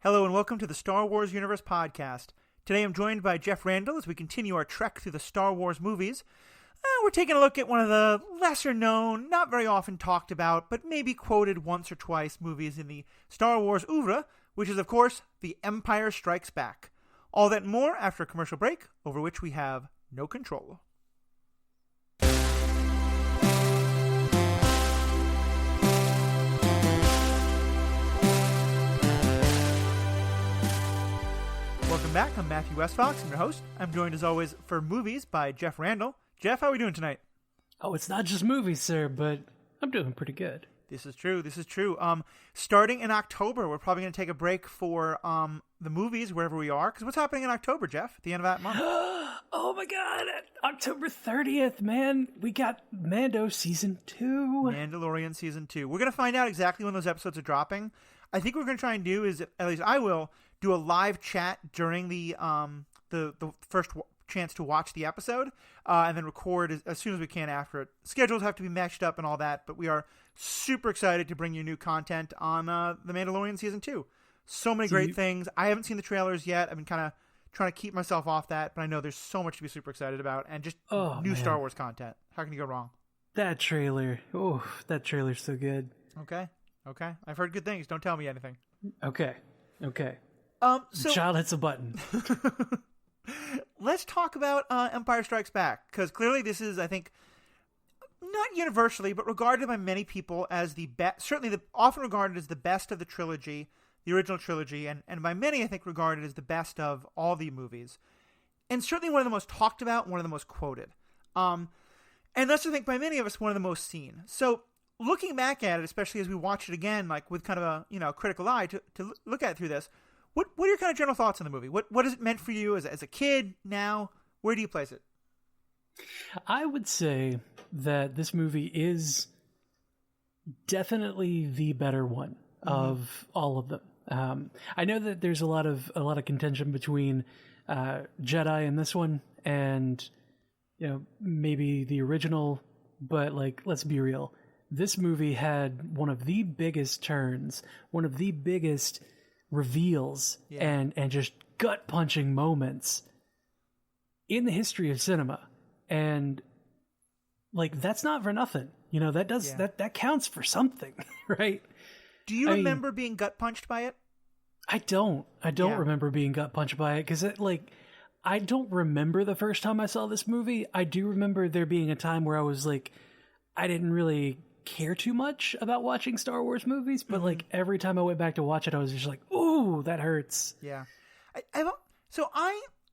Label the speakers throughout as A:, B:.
A: Hello and welcome to the Star Wars Universe podcast. Today I'm joined by Jeff Randall as we continue our trek through the Star Wars movies. We're taking a look at one of the lesser known, not very often talked about, but maybe quoted once or twice movies in the Star Wars oeuvre, which is of course The Empire Strikes Back. All that and more after a commercial break, over which we have no control. Welcome back. I'm Matthew Westfox. I'm your host. I'm joined as always for movies by Jeff Randall. Jeff, how are we doing tonight?
B: Oh, it's not just movies, sir, but I'm doing pretty good.
A: This is true. Starting in October, we're probably going to take a break for the movies wherever we are. Because what's happening in October, Jeff? At the end of that month?
B: Oh my God! October 30th, man. We got Mando Season 2.
A: Mandalorian Season 2. We're going to find out exactly when those episodes are dropping. I think what we're going to try and do is, at least I will, do a live chat during the first chance to watch the episode, and then record as soon as we can after it. Schedules have to be matched up and all that, but we are super excited to bring you new content on The Mandalorian Season 2. So many great things. I haven't seen the trailers yet. I've been kind of trying to keep myself off that, but I know there's so much to be super excited about, and just new Star Wars content. How can you go wrong?
B: That trailer's so good.
A: Okay. I've heard good things. Don't tell me anything.
B: Okay.
A: So
B: Child hits a button.
A: Let's talk about Empire Strikes Back, because clearly this is, I think, not universally, but regarded by many people as the best, certainly often regarded as the best of the trilogy, the original trilogy, and by many, I think, regarded as the best of all the movies. And certainly one of the most talked about, one of the most quoted. And that's, I think, by many of us, one of the most seen. So looking back at it, especially as we watch it again, like with kind of a critical eye to look at it through this, what are your kind of general thoughts on the movie? What has it meant for you as a kid now? Where do you place it?
B: I would say that this movie is definitely the better one of all of them. I know that there's a lot of contention between Jedi in this one and maybe the original, but let's be real. This movie had one of the biggest turns, one of the biggest reveals and just gut punching moments in the history of cinema, and that's not for nothing. That counts for something, right?
A: Do you remember being gut punched by it?
B: I don't remember being gut punched by it, because I don't remember the first time I saw this movie. I do remember there being a time where I was I didn't really care too much about watching Star Wars movies, but every time I went back to watch it, I was just ooh, that hurts.
A: Yeah. I'm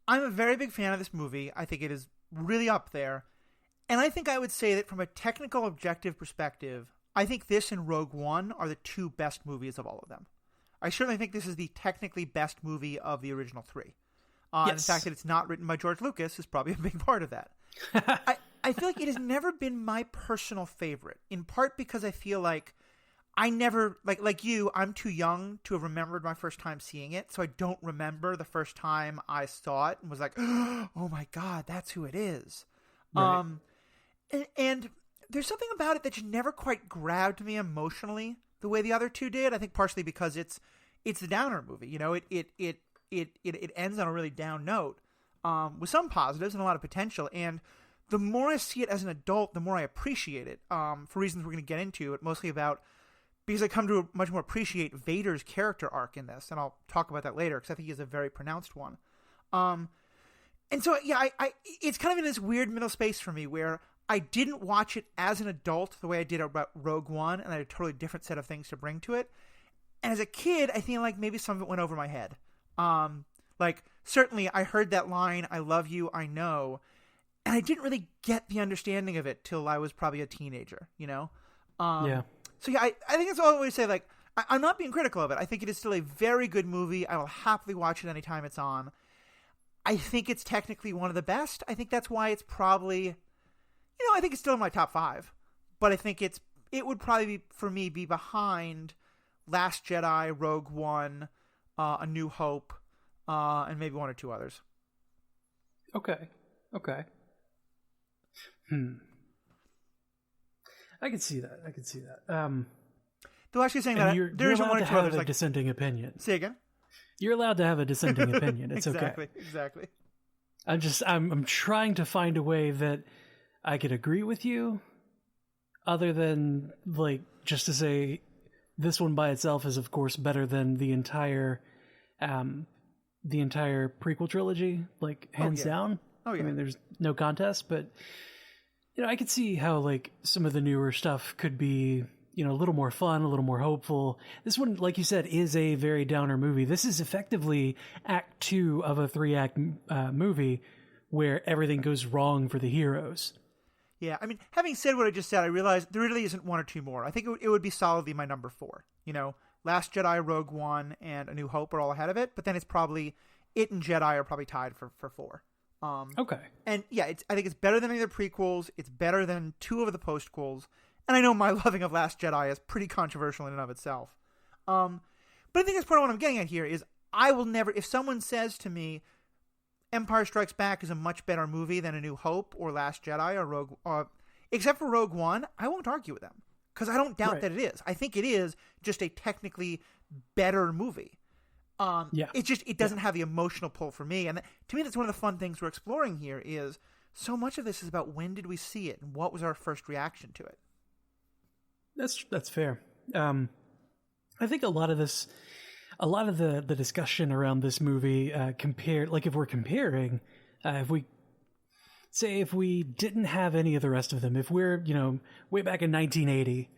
A: a very big fan of this movie. I think it is really up there. And I think I would say that from a technical objective perspective, I think this and Rogue One are the two best movies of all of them. I certainly think this is the technically best movie of the original three.
B: Yes.
A: And the fact that it's not written by George Lucas is probably a big part of that. I feel like it has never been my personal favorite, in part because I feel like I never, like you, I'm too young to have remembered my first time seeing it, so I don't remember the first time I saw it and was like, oh my God, that's who it is.
B: Right.
A: And there's something about it that just never quite grabbed me emotionally the way the other two did. I think partially because it's a downer movie. It ends on a really down note, with some positives and a lot of potential. And the more I see it as an adult, the more I appreciate it, for reasons we're going to get into. It mostly because I come to much more appreciate Vader's character arc in this, and I'll talk about that later because I think he has a very pronounced one. And so, yeah, it's kind of in this weird middle space for me where I didn't watch it as an adult the way I did about Rogue One, and I had a totally different set of things to bring to it. And as a kid, I feel like maybe some of it went over my head. Certainly I heard that line, "I love you, I know," and I didn't really get the understanding of it till I was probably a teenager,
B: Yeah.
A: So yeah, I think that's all I would say. I'm not being critical of it. I think it is still a very good movie. I will happily watch it anytime it's on. I think it's technically one of the best. I think that's why it's probably, I think it's still in my top 5. But I think it would probably be behind Last Jedi, Rogue One, A New Hope, and maybe one or two others.
B: Okay. I can see that.
A: Though actually saying that
B: you're
A: there isn't one or two others.
B: A dissenting opinion.
A: Say again?
B: You're allowed to have a dissenting opinion. It's okay.
A: Exactly.
B: I'm trying to find a way that I could agree with you, other than like just to say this one by itself is of course better than the entire prequel trilogy, like hands down.
A: Oh yeah.
B: I mean, there's no contest, but I could see how like some of the newer stuff could be, a little more fun, a little more hopeful. This one, like you said, is a very downer movie. This is effectively Act 2 of a 3-act movie where everything goes wrong for the heroes.
A: Yeah, I mean, having said what I just said, I realized there really isn't one or two more. I think it would be solidly my number 4. Last Jedi, Rogue One, and A New Hope are all ahead of it, but then it's probably, it and Jedi are probably tied for 4.
B: Okay.
A: And yeah, I think it's better than any of the prequels. It's better than 2 of the postquels. And I know my loving of Last Jedi is pretty controversial in and of itself. But I think that's part of what I'm getting at here is I will never, if someone says to me, Empire Strikes Back is a much better movie than A New Hope or Last Jedi or Rogue, except for Rogue One, I won't argue with them because I don't doubt that it is. I think it is just a technically better movie. It doesn't have the emotional pull for me, and to me, that's one of the fun things we're exploring here. Is so much of this is about when did we see it and what was our first reaction to it.
B: That's fair. I think a lot of the discussion around this movie compared, like if we're comparing, if we didn't have any of the rest of them, if we're way back in 1980,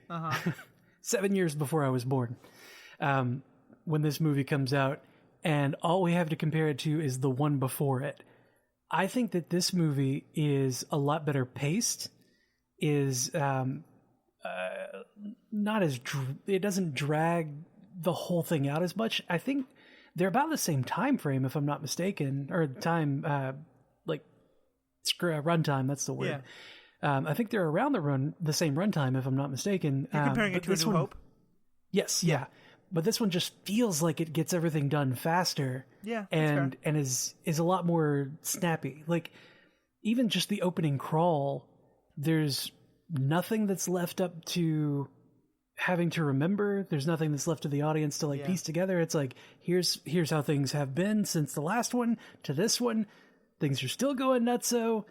B: 7 years before I was born, when this movie comes out, and all we have to compare it to is the one before it, I think that this movie is a lot better paced. Not as it doesn't drag the whole thing out as much. I think they're about the same time frame, if I'm not mistaken, or time runtime. That's the word. Yeah. I think they're around the same runtime, if I'm not mistaken.
A: You're comparing it to A New Hope?
B: Yes, yeah. But this one just feels like it gets everything done faster.
A: Yeah,
B: and is a lot more snappy. Like even just the opening crawl, there's nothing that's left up to having to remember. There's nothing that's left to the audience to piece together. It's like here's how things have been since the last one to this one. Things are still going nutso.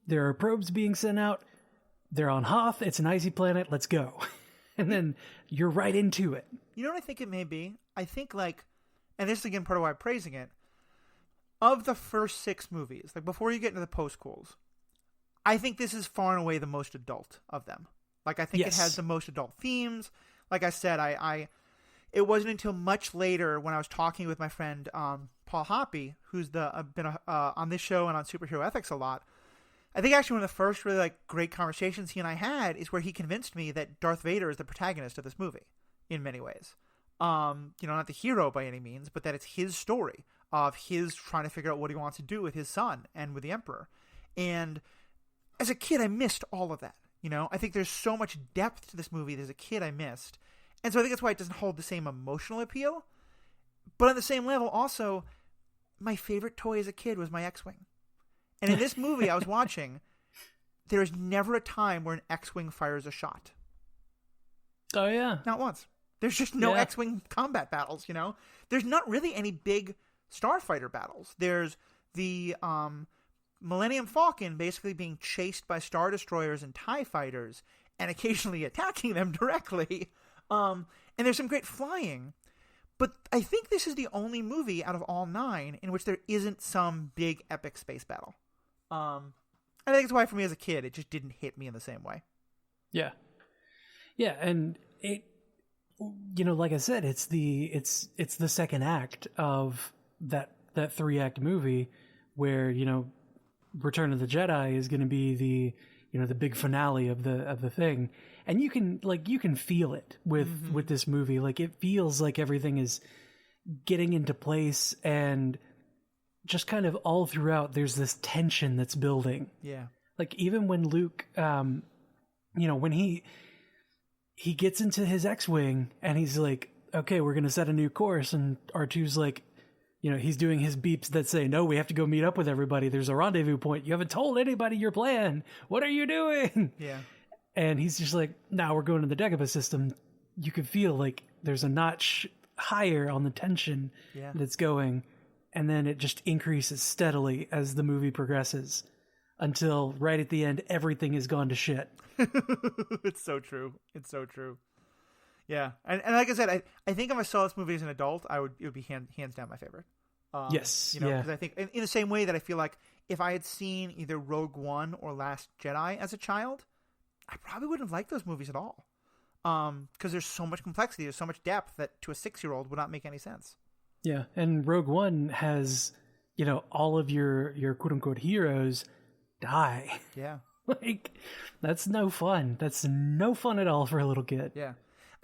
B: There are probes being sent out. They're on Hoth. It's an icy planet. Let's go. And then you're right into it.
A: You know what I think it may be? I think and this is again part of why I'm praising it, of the first 6 movies, like before you get into the postquels, I think this is far and away the most adult of them. Like, I think it has the most adult themes. Like I said, it wasn't until much later when I was talking with my friend Paul Hoppy, who's been on this show and on Superhero Ethics a lot. I think actually one of the first really great conversations he and I had is where he convinced me that Darth Vader is the protagonist of this movie in many ways. Not the hero by any means, but that it's his story of his trying to figure out what he wants to do with his son and with the Emperor. And as a kid, I missed all of that. I think there's so much depth to this movie that as a kid I missed. And so I think that's why it doesn't hold the same emotional appeal. But on the same level, also, my favorite toy as a kid was my X-Wing. And in this movie I was watching, there is never a time where an X-Wing fires a shot.
B: Oh, yeah.
A: Not once. There's just no X-Wing combat battles, There's not really any big starfighter battles. There's the Millennium Falcon basically being chased by Star Destroyers and TIE Fighters and occasionally attacking them directly. And there's some great flying. But I think this is the only movie out of all 9 in which there isn't some big epic space battle. I think that's why for me as a kid, it just didn't hit me in the same way.
B: Yeah. Yeah, and it, like I said, it's the second act of that 3-act movie where, Return of the Jedi is going to be the big finale of the thing, and you can feel it with this movie. Like it feels like everything is getting into place, and just kind of all throughout there's this tension that's building.
A: Yeah,
B: like even when Luke, when he gets into his X-Wing and he's like, okay, we're going to set a new course, and R2's like, he's doing his beeps that say, no, we have to go meet up with everybody. There's a rendezvous point. You haven't told anybody your plan. What are you doing?
A: Yeah.
B: And he's just like, we're going to the Dagobah system. You could feel like there's a notch higher on the tension that's going, and then it just increases steadily as the movie progresses until right at the end everything has gone to shit.
A: It's so true. It's so true. Yeah, and like I said, I think if I saw this movie as an adult, it would be hands down my favorite.
B: Yes,
A: because I think in the same way that I feel like if I had seen either Rogue One or Last Jedi as a child, I probably wouldn't have liked those movies at all. Because there's so much complexity, there's so much depth that to a 6-year-old would not make any sense.
B: Yeah, and Rogue One has, all of your quote unquote heroes die.
A: Yeah.
B: Like, that's no fun. That's no fun at all for a little kid.
A: Yeah.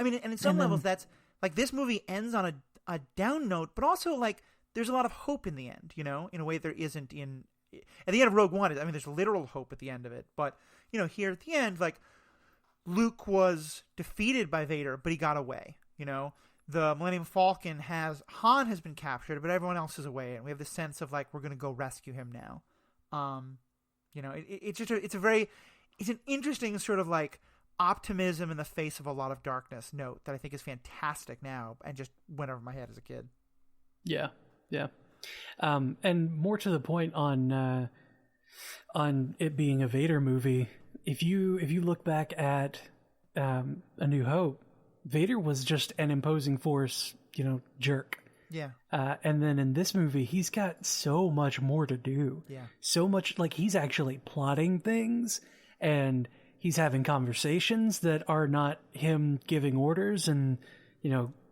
A: I mean, and in some levels, that's like this movie ends on a down note, but also like there's a lot of hope in the end, in a way there isn't at the end of Rogue One. I mean, there's literal hope at the end of it, but here at the end, like Luke was defeated by Vader, but he got away. The Millennium Falcon Han has been captured, but everyone else is away, and we have this sense of like we're going to go rescue him now. It's an interesting sort of like optimism in the face of a lot of darkness note that I think is fantastic now and just went over my head as a kid.
B: Yeah. And more to the point on it being a Vader movie, if you look back at A New Hope, Vader was just an imposing force, jerk.
A: Yeah.
B: And then in this movie, he's got so much more to do.
A: Yeah.
B: So much, like he's actually plotting things and he's having conversations that are not him giving orders and,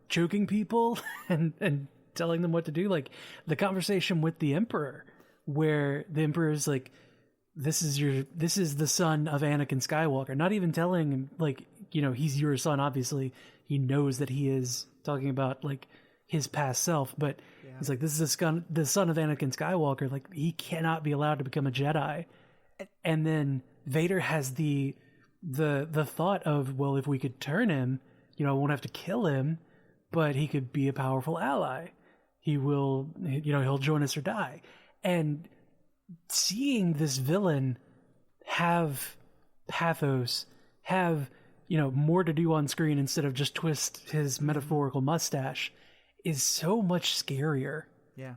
B: choking people and telling them what to do. Like the conversation with the Emperor, where the Emperor is like, this is the son of Anakin Skywalker. Not even telling him, like, he's your son. Obviously, he knows that he is talking about like his past self, but he's like, this is the son of Anakin Skywalker. Like, he cannot be allowed to become a Jedi. And then Vader has the thought of, well, if we could turn him, I won't have to kill him, but he could be a powerful ally. He will, he'll join us or die. And seeing this villain have pathos, have, more to do on screen instead of just twist his metaphorical mustache is so much scarier.
A: Yeah.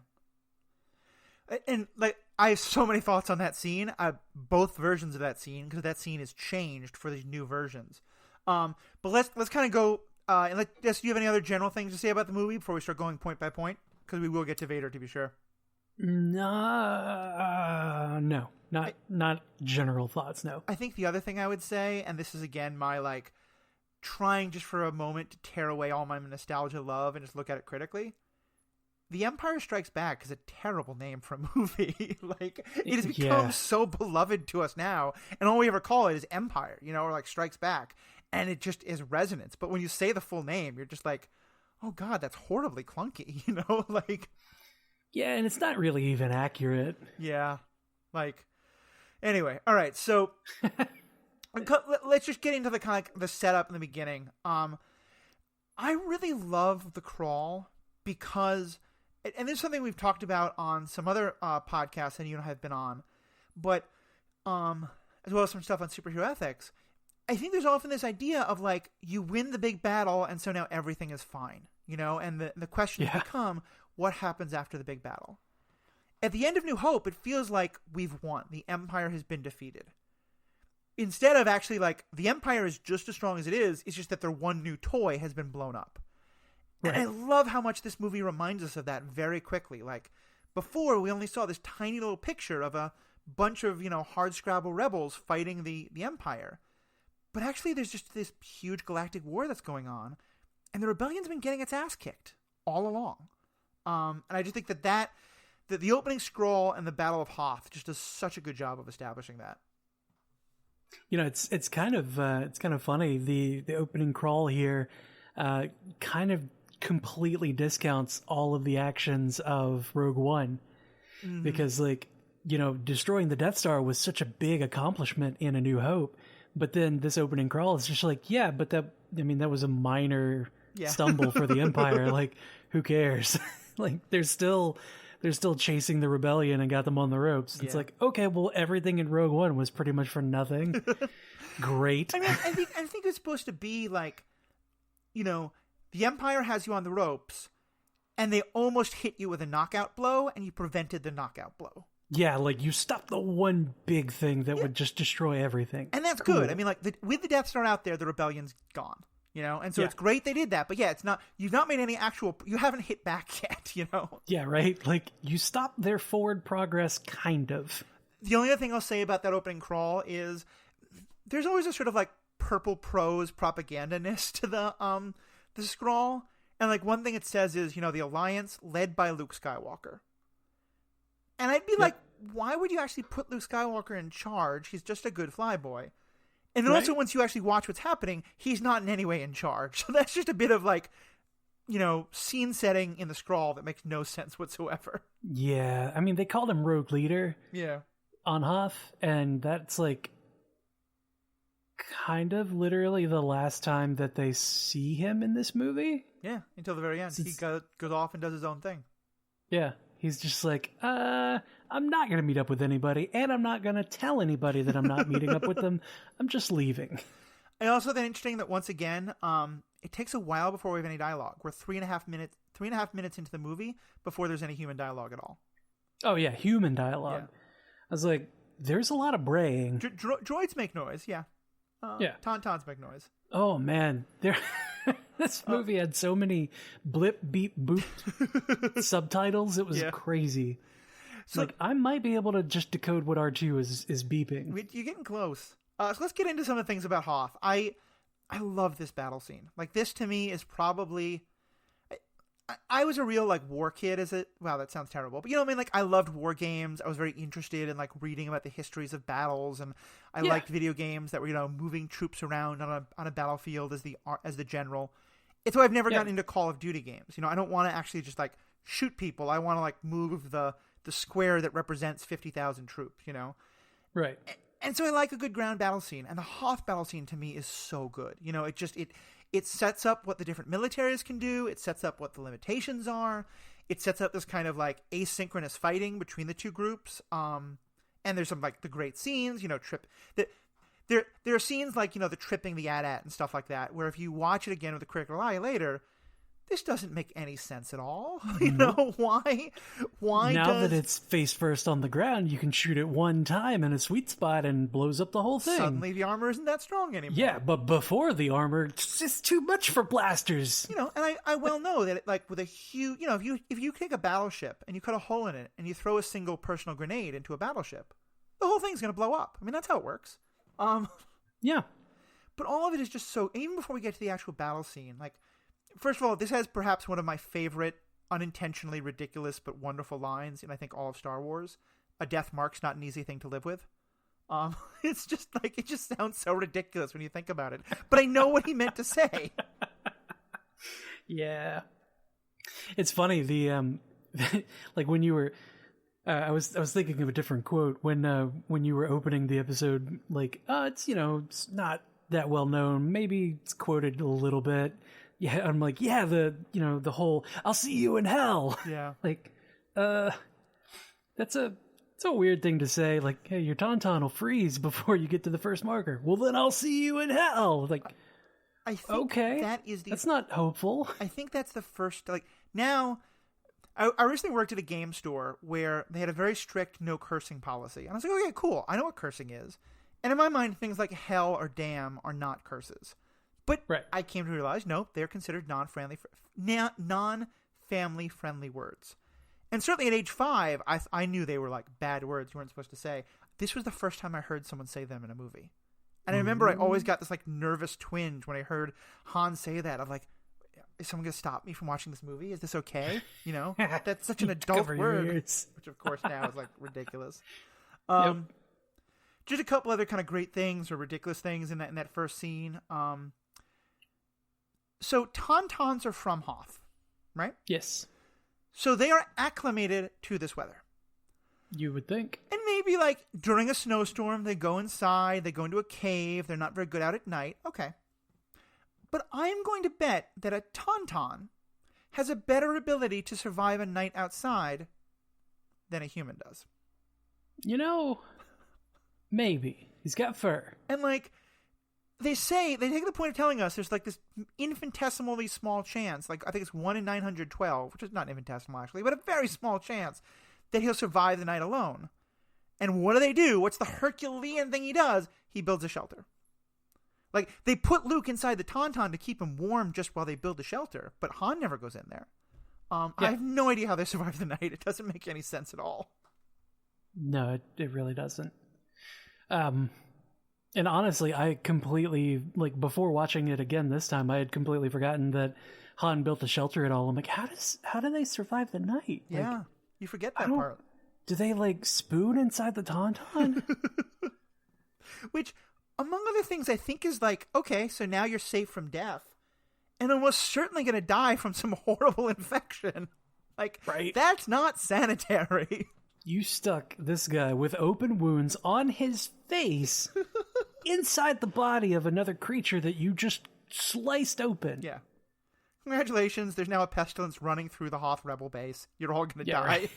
A: And like, I have so many thoughts on that scene, both versions of that scene, because that scene is changed for these new versions. But let's kind of go, and do you have any other general things to say about the movie before we start going point by point? Because we will get to Vader, to be sure.
B: No, not general thoughts. No.
A: I think the other thing I would say, and this is again my like trying just for a moment to tear away all my nostalgia love and just look at it critically. The Empire Strikes Back is a terrible name for a movie. Like, it has become so beloved to us now, and all we ever call it is Empire, or like Strikes Back, and it just is resonance. But when you say the full name, you're just like, oh God, that's horribly clunky, like.
B: Yeah, and it's not really even accurate.
A: Yeah, like. Anyway, all right, so let's just get into the kind of the setup in the beginning. I really love the crawl because. And this is something we've talked about on some other podcasts that you and I have been on, but as well as some stuff on superhero ethics. I think there's often this idea of like, you win the big battle and so now everything is fine, and the questions become, what happens after the big battle? At the end of New Hope, it feels like we've won. The Empire has been defeated. Instead of actually like, the Empire is just as strong as it is, it's just that their one new toy has been blown up. Right. And I love how much this movie reminds us of that very quickly. Like, before, we only saw this tiny little picture of a bunch of, hardscrabble rebels fighting the Empire. But actually, there's just this huge galactic war that's going on, and the rebellion's been getting its ass kicked all along. And I just think that the opening scroll and the Battle of Hoth just does such a good job of establishing that.
B: It's kind of funny. The opening crawl here kind of completely discounts all of the actions of Rogue One, because like, destroying the Death Star was such a big accomplishment in A New Hope, but then this opening crawl is just like, but that was a minor stumble for the Empire. Like, who cares? Like, they're still chasing the rebellion and got them on the ropes. It's like, okay, well, everything in Rogue One was pretty much for nothing. Great.
A: I mean, I think it's supposed to be like, the Empire has you on the ropes, and they almost hit you with a knockout blow, and you prevented the knockout blow.
B: Yeah, like you stopped the one big thing that would just destroy everything.
A: And that's good. I mean, like, with the Death Star out there, the rebellion's gone, you know? And so it's great they did that. But yeah, you've not made any you haven't hit back yet, you know?
B: Yeah, right? Like, you stopped their forward progress, kind of.
A: The only other thing I'll say about that opening crawl is there's always a sort of, like, purple prose propaganda-ness to the scrawl. And, like, one thing it says is, you know, the Alliance led by Luke Skywalker. And I'd be like, why would you actually put Luke Skywalker in charge? He's just a good flyboy. And then also, once you actually watch what's happening, he's not in any way in charge. So that's just a bit of, like, you know, scene setting in the scrawl that makes no sense whatsoever.
B: Yeah. I mean, they called him Rogue Leader.
A: Yeah.
B: On Hoth. And that's, like, kind of literally the last time that they see him in this movie. Yeah.
A: Until the very end. He goes off and does his own thing.
B: Yeah. He's just like, I'm not going to meet up with anybody, and I'm not going to tell anybody that I'm not meeting up with them. I'm just leaving.
A: I also think interesting that once again, it takes a while before we have any dialogue. We're 3.5 minutes into the movie before there's any human dialogue at all.
B: Oh yeah, human dialogue. Yeah. I was like, there's a lot of braying.
A: Droids make noise, yeah. Tauntauns make noise.
B: Oh man, this movie had so many blip, beep, boop subtitles. It was crazy. So, like, I might be able to just decode what R2 is beeping.
A: You're getting close. So let's get into some of the things about Hoth. I love this battle scene. Like, this to me is probably... I was a real, like, war kid wow, that sounds terrible. But you know what I mean? Like, I loved war games. I was very interested in, like, reading about the histories of battles. And I liked video games that were, you know, moving troops around on a battlefield as the general. It's why I've never gotten into Call of Duty games. You know, I don't want to actually just, like, shoot people. I want to, like, move the square that represents 50,000 troops, you know?
B: Right.
A: And so I like a good ground battle scene. And the Hoth battle scene, to me, is so good. You know, it sets up what the different militaries can do. It sets up what the limitations are. It sets up this kind of, like, asynchronous fighting between the two groups. And there's some, like, the great scenes, you know, there are scenes like, you know, the tripping the AT-AT and stuff like that, where if you watch it again with a critical eye later, this doesn't make any sense at all. You know, why
B: now that it's face first on the ground, you can shoot it one time in a sweet spot and blows up the whole thing.
A: Suddenly the armor isn't that strong anymore.
B: Yeah, but before the armor, it's just too much for blasters.
A: You know, and I well know that, like, with a huge, you know, if you take a battleship and you cut a hole in it and you throw a single personal grenade into a battleship, the whole thing's going to blow up. I mean, that's how it works.
B: Yeah.
A: But all of it is just so, even before we get to the actual battle scene, like, first of all, this has perhaps one of my favorite unintentionally ridiculous but wonderful lines in, I think, all of Star Wars. A death mark's not an easy thing to live with. It's just like, it just sounds so ridiculous when you think about it. But I know what he meant to say.
B: Yeah. It's funny, like when you were... I was thinking of a different quote when you were opening the episode, like, it's, you know, it's not that well known. Maybe it's quoted a little bit. Yeah, I'm like, yeah, the whole "I'll see you in hell."
A: Yeah,
B: like, it's a weird thing to say. Like, hey, your tauntaun will freeze before you get to the first marker. Well, then I'll see you in hell. Like,
A: I think that's
B: not hopeful.
A: I think that's the first. Like, now, I recently worked at a game store where they had a very strict no cursing policy, and I was like, okay, cool, I know what cursing is. And in my mind, things like hell or damn are not curses. But I came to realize, no, they're considered non-family friendly words. And certainly at age 5, I knew they were, like, bad words you weren't supposed to say. This was the first time I heard someone say them in a movie. And I remember I always got this, like, nervous twinge when I heard Han say that. I'm like, is someone going to stop me from watching this movie? Is this okay? You know, that's such an adult word, which of course now is, like, ridiculous. Just a couple other kind of great things or ridiculous things in that first scene. So tauntauns are from Hoth, right?
B: Yes.
A: So they are acclimated to this weather.
B: You would think.
A: And maybe, like, during a snowstorm, they go inside, they go into a cave, they're not very good out at night. Okay. But I'm going to bet that a tauntaun has a better ability to survive a night outside than a human does.
B: You know, maybe. He's got fur.
A: And, like, they take the point of telling us there's like this infinitesimally small chance, like I think it's 1 in 912, which is not infinitesimal actually, but a very small chance that he'll survive the night alone. And what do? What's the Herculean thing he does? He builds a shelter. Like, they put Luke inside the Tauntaun to keep him warm just while they build the shelter, but Han never goes in there. I have no idea how they survive the night. It doesn't make any sense at all.
B: No, it really doesn't. And honestly, I completely, like, before watching it again this time, I had completely forgotten that Han built the shelter at all. I'm like, how do they survive the night?
A: Yeah,
B: like,
A: you forget that part.
B: Do they, like, spoon inside the Tauntaun?
A: Which, among other things, I think is like, okay, so now you're safe from death. And almost certainly going to die from some horrible infection. Like, right. That's not sanitary.
B: You stuck this guy with open wounds on his face inside the body of another creature that you just sliced open.
A: Yeah. Congratulations, there's now a pestilence running through the Hoth Rebel base. You're all going to die.
B: Right.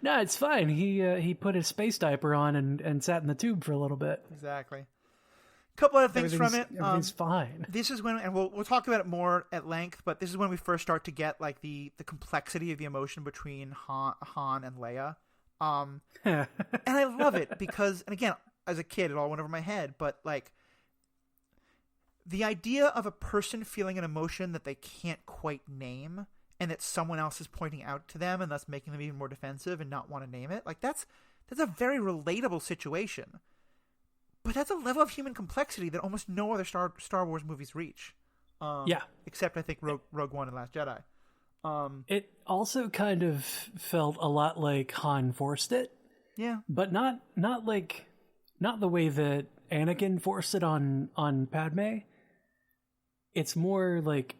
B: No, it's fine. He put his space diaper on and sat in the tube for a little bit.
A: Exactly. A couple other things from it.
B: Everything's fine.
A: This is when, and we'll talk about it more at length, but this is when we first start to get like the complexity of the emotion between Han and Leia. And I love it because, and again, as a kid, it all went over my head, but like the idea of a person feeling an emotion that they can't quite name and that someone else is pointing out to them and thus making them even more defensive and not want to name it. Like that's a very relatable situation. But that's a level of human complexity that almost no other Star Wars movies reach. Except I think Rogue One and Last Jedi.
B: It also kind of felt a lot like Han forced it.
A: Yeah.
B: But not the way that Anakin forced it on Padme. It's more like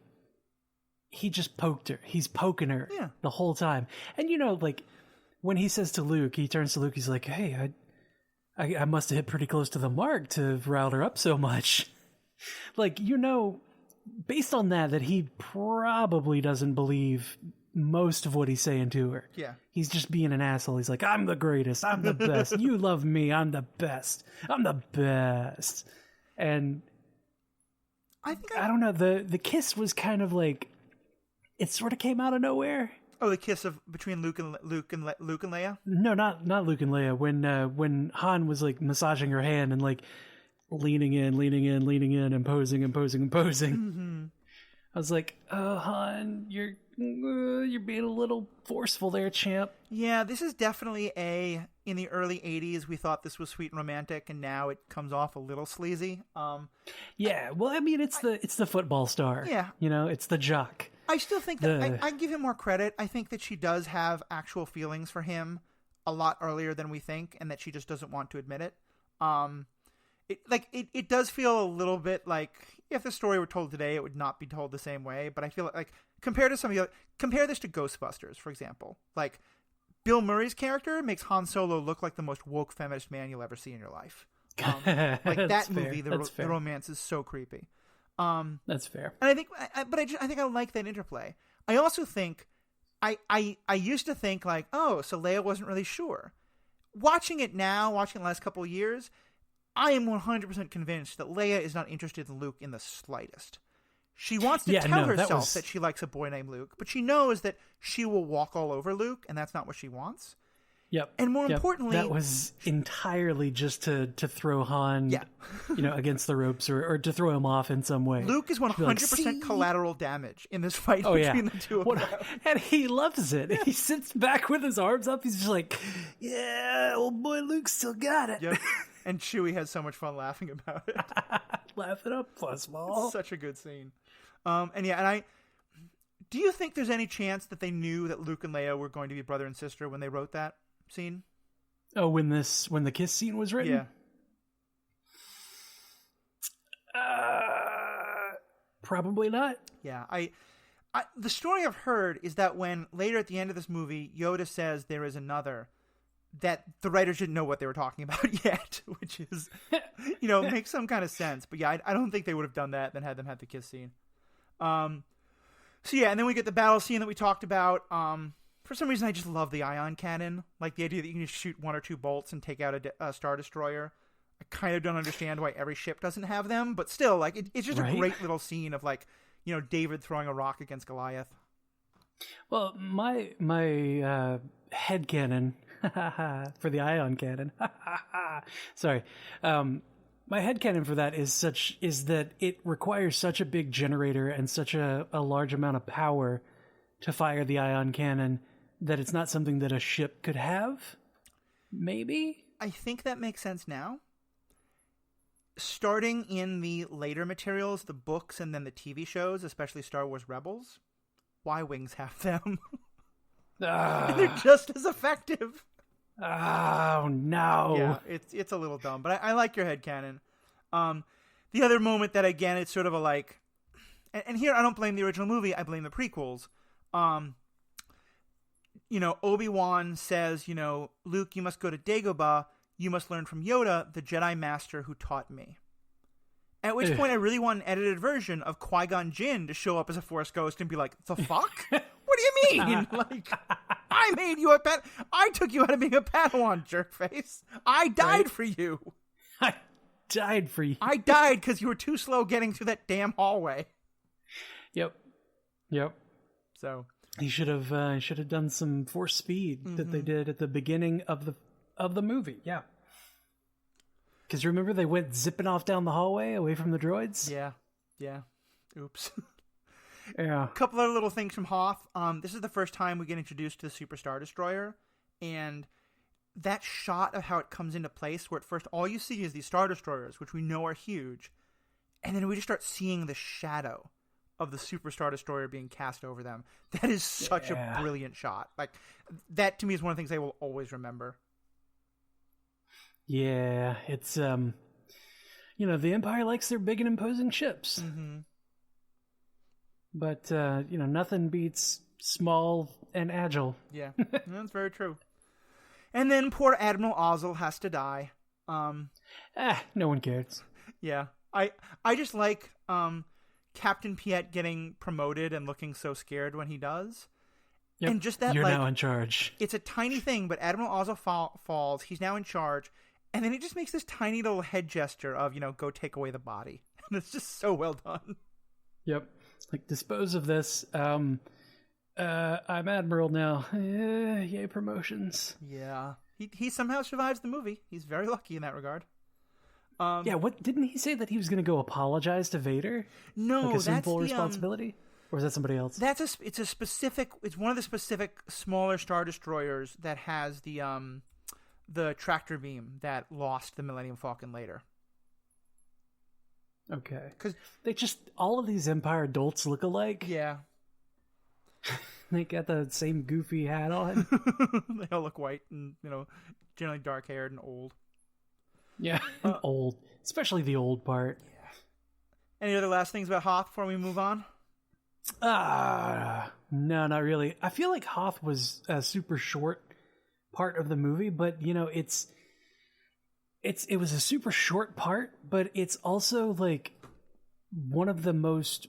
B: he just poked her. He's poking her the whole time. And like when he says to Luke, he turns to Luke, he's like, hey, I must have hit pretty close to the mark to rile her up so much. Like, based on that he probably doesn't believe most of what he's saying to her.
A: Yeah.
B: He's just being an asshole. He's like, I'm the greatest. I'm the best. You love me. I'm the best. I'm the best. And I don't know. The kiss was kind of like, it sort of came out of nowhere.
A: Oh, the kiss between Luke and Leia?
B: No, not Luke and Leia. When Han was like massaging her hand and like leaning in, and posing. Mm-hmm. I was like, oh, Han, you're being a little forceful there, champ.
A: Yeah, this is definitely in the early 80s, we thought this was sweet and romantic, and now it comes off a little sleazy.
B: Yeah, well, I mean, it's the football star.
A: Yeah.
B: It's the jock.
A: I still think that I give him more credit. I think that she does have actual feelings for him a lot earlier than we think, and that she just doesn't want to admit it. It does feel a little bit like if the story were told today, it would not be told the same way. But I feel like compare this to Ghostbusters, for example. Like Bill Murray's character makes Han Solo look like the most woke feminist man you'll ever see in your life. Like that movie, the romance is so creepy.
B: That's fair.
A: And I think I like that interplay. I also think I used to think like, oh, so Leia wasn't really sure. Watching it now, watching the last couple of years, I am 100% convinced that Leia is not interested in Luke in the slightest. She wants to tell herself that she likes a boy named Luke, but she knows that she will walk all over Luke, and that's not what she wants.
B: Yep.
A: And more importantly,
B: that was entirely just to throw Han, against the ropes or to throw him off in some way.
A: Luke is 100% collateral damage in this fight between the two of them.
B: And he loves it. Yeah. He sits back with his arms up. He's just like, yeah, old boy Luke still got it.
A: Yep. And Chewie has so much fun laughing about it.
B: Laugh it up, Fuzzball.
A: It's such a good scene. Do you think there's any chance that they knew that Luke and Leia were going to be brother and sister when they wrote that scene?
B: Oh, when the kiss scene was written?
A: Yeah.
B: Probably not.
A: Yeah, the story I've heard is that when later at the end of this movie, Yoda says there is another, that the writers didn't know what they were talking about yet, which is, makes some kind of sense. But yeah, I don't think they would have done that, then had them have the kiss scene. So yeah, and then we get the battle scene that we talked about. For some reason, I just love the ion cannon, like the idea that you can just shoot one or two bolts and take out a Star Destroyer. I kind of don't understand why every ship doesn't have them, but still, like, it's just a great little scene of, like, you know, David throwing a rock against Goliath.
B: Well, my headcanon for the ion cannon. Sorry. My headcanon for that is that it requires such a big generator and such a large amount of power to fire the ion cannon that it's not something that a ship could have. Maybe?
A: I think that makes sense now. Starting in the later materials, the books and then the TV shows, especially Star Wars Rebels, Y-Wings have them. And they're just as effective.
B: Oh, no.
A: Yeah, it's a little dumb, but I like your headcanon. The other moment that, again, it's sort of a like... And here, I don't blame the original movie, I blame the prequels. You know, Obi-Wan says, you know, Luke, you must go to Dagobah. You must learn from Yoda, the Jedi Master who taught me. At which point I really want an edited version of Qui-Gon Jinn to show up as a Force ghost and be like, the fuck? What do you mean? Like, I made you a pet. I took you out of being a Padawan, jerkface. I died for you.
B: I died for you.
A: I died because you were too slow getting through that damn hallway.
B: Yep.
A: So
B: he should have done some Force speed that they did at the beginning of the movie. Yeah. Because remember they went zipping off down the hallway away from the droids?
A: Yeah. Oops.
B: Yeah.
A: A couple other little things from Hoth. This is the first time we get introduced to the Super Star Destroyer, and that shot of how it comes into place, where at first all you see is these Star Destroyers, which we know are huge, and then we just start seeing the shadow of the Super Star Destroyer being cast over them. That is such a brilliant shot. Like, that to me is one of the things I will always remember.
B: Yeah, it's, you know, the Empire likes their big and imposing ships. But, you know, nothing beats small and agile.
A: Yeah, that's very true. And then poor Admiral Ozzel has to die.
B: No one cares.
A: Yeah. I just like Captain Piet getting promoted and looking so scared when he does.
B: Yep.
A: And just that,
B: you're
A: like,
B: now in charge.
A: It's a tiny thing, but Admiral Ozzel falls. He's now in charge. And then he just makes this tiny little head gesture of, you know, go take away the body. And it's just so well done.
B: Yep. Like, dispose of this. I'm Admiral now. Yay, promotions.
A: Yeah. He somehow survives the movie. He's very lucky in that regard.
B: Yeah, what didn't he say that he was going to go apologize to Vader?
A: No,
B: like, assume
A: that's
B: full responsibility? Or is that somebody else?
A: It's one of the specific smaller Star Destroyers that has the tractor beam that lost the Millennium Falcon later.
B: Okay. Because they just, all of these Empire adults look alike.
A: Yeah.
B: They got the same goofy hat on.
A: They all look white and, you know, generally dark-haired and old.
B: Yeah, and old. Especially the old part.
A: Yeah. Any other last things about Hoth before we move on?
B: No, not really. I feel like Hoth was a super short part of the movie, but, you know, it was a super short part, but it's also, like, one of the most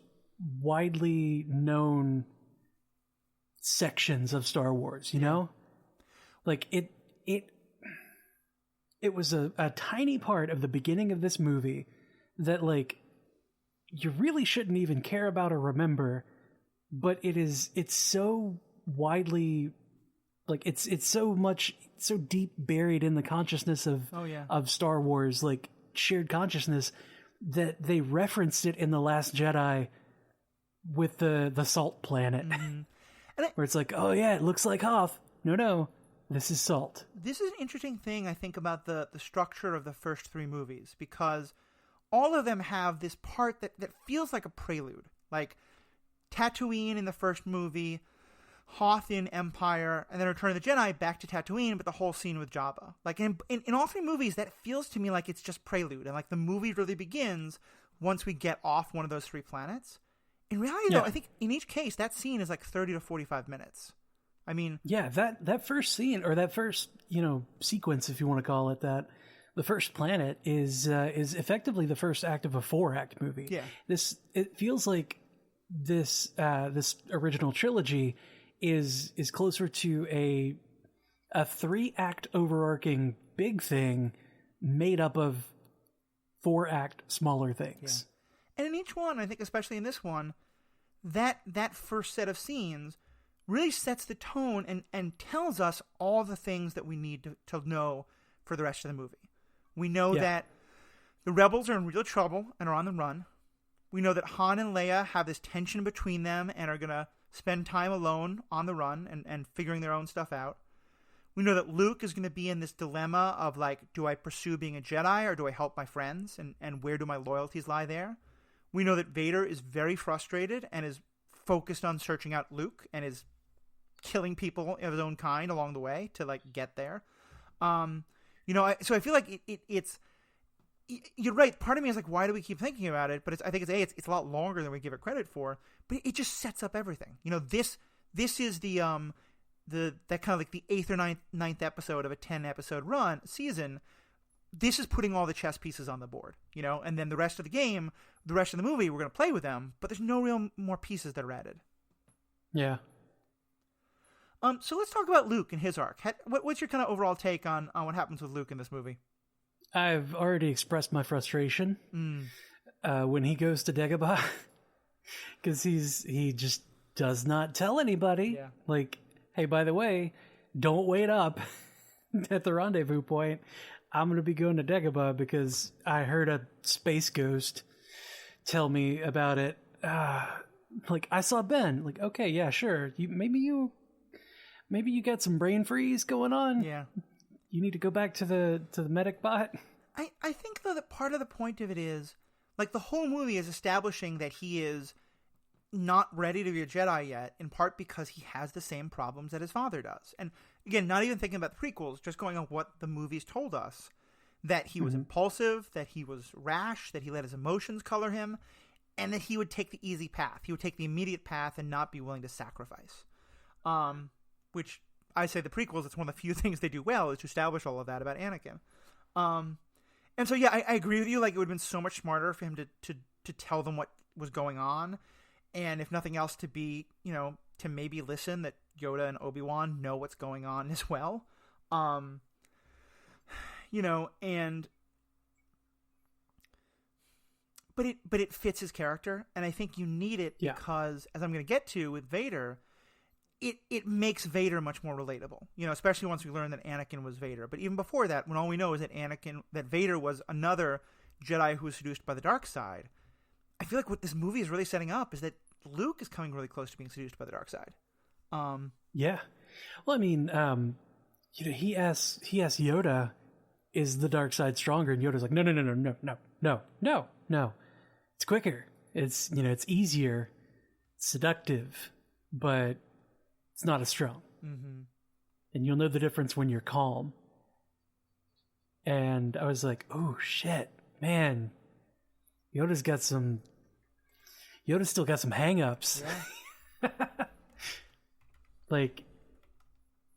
B: widely known sections of Star Wars, you know? Like, it was a tiny part of the beginning of this movie that, like, you really shouldn't even care about or remember, but it's so widely, like, it's so deep buried in the consciousness of Star Wars, like, shared consciousness, that they referenced it in The Last Jedi with the salt planet. Where it's like, oh yeah, it looks like Hoth. No, this is salt.
A: This is an interesting thing, I think, about the structure of the first three movies, because all of them have this part that feels like a prelude. Like Tatooine in the first movie, Hoth in Empire, and then Return of the Jedi back to Tatooine, but the whole scene with Jabba. Like in all three movies, that feels to me like it's just prelude, and like the movie really begins once we get off one of those three planets. In reality, though, I think in each case, that scene is like 30 to 45 minutes. I mean... Yeah,
B: that first scene, or that first, you know, sequence, if you want to call it that, the first planet is effectively the first act of a 4-act movie.
A: Yeah.
B: It feels like this original trilogy is closer to a 3-act overarching big thing made up of 4-act smaller things.
A: Yeah. And in each one, I think especially in this one, that first set of scenes really sets the tone and tells us all the things that we need to know for the rest of the movie. We know that the rebels are in real trouble and are on the run. We know that Han and Leia have this tension between them and are going to spend time alone on the run and figuring their own stuff out. We know that Luke is going to be in this dilemma of, like, do I pursue being a Jedi or do I help my friends? And where do my loyalties lie there? We know that Vader is very frustrated and is focused on searching out Luke and is killing people of his own kind along the way to, like, get there. So I feel like it's you're right. Part of me is like, why do we keep thinking about it? But I think it's a lot longer than we give it credit for. But it just sets up everything. This is that kind of like the 8th or 9th episode of a 10-episode season. This is putting all the chess pieces on the board, and then the rest of the game, the rest of the movie, we're going to play with them, but there's no real more pieces that are added.
B: Yeah.
A: So let's talk about Luke and his arc. What's your kind of overall take on what happens with Luke in this movie?
B: I've already expressed my frustration when he goes to Dagobah, because he just does not tell anybody. Yeah. Like, hey, by the way, don't wait up at the rendezvous point. I'm going to be going to Dagobah because I heard a space ghost tell me about it. Like, I saw Ben. Like, okay, yeah, sure. Maybe you got some brain freeze going on.
A: Yeah.
B: You need to go back to the medic bot.
A: I think, though, that part of the point of it is, like, the whole movie is establishing that he is not ready to be a Jedi yet, in part because he has the same problems that his father does. And again, not even thinking about the prequels, just going on what the movies told us, that he was impulsive, that he was rash, that he let his emotions color him, and that he would take the easy path. He would take the immediate path and not be willing to sacrifice. Which I say the prequels, it's one of the few things they do well, is to establish all of that about Anakin. And so, yeah, I agree with you. Like, it would have been so much smarter for him to tell them what was going on. And if nothing else, to be, to maybe listen that Yoda and Obi-Wan know what's going on as well. But it fits his character. And I think you need it because, as I'm going to get to with Vader, it makes Vader much more relatable, especially once we learn that Anakin was Vader. But even before that, when all we know is that Vader was another Jedi who was seduced by the dark side, I feel like what this movie is really setting up is that Luke is coming really close to being seduced by the dark side.
B: Yeah. Well, I mean, he asks Yoda, is the dark side stronger? And Yoda's like, no. It's quicker. It's, it's easier, seductive, but it's not as strong. Mm-hmm. And you'll know the difference when you're calm. And I was like, oh shit, man, Yoda's still got some hang-ups. Yeah. Like,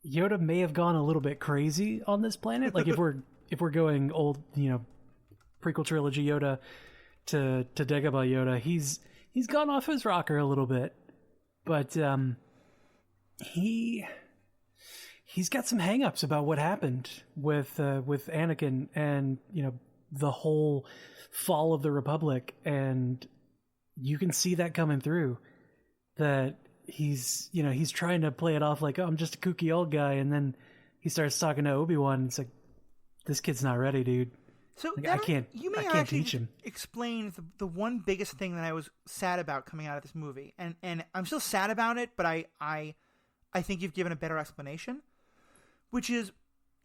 B: Yoda may have gone a little bit crazy on this planet. Like, if we're going old, prequel trilogy Yoda to Dagobah Yoda, he's gone off his rocker a little bit. But he's got some hang-ups about what happened with Anakin and, the whole fall of the Republic, and you can see that coming through, that he's trying to play it off like, oh, I'm just a kooky old guy, and then he starts talking to Obi-Wan, and it's like, this kid's not ready, dude.
A: So
B: like, I can't teach him.
A: Explain the one biggest thing that I was sad about coming out of this movie, and I'm still sad about it, but I think you've given a better explanation, which is,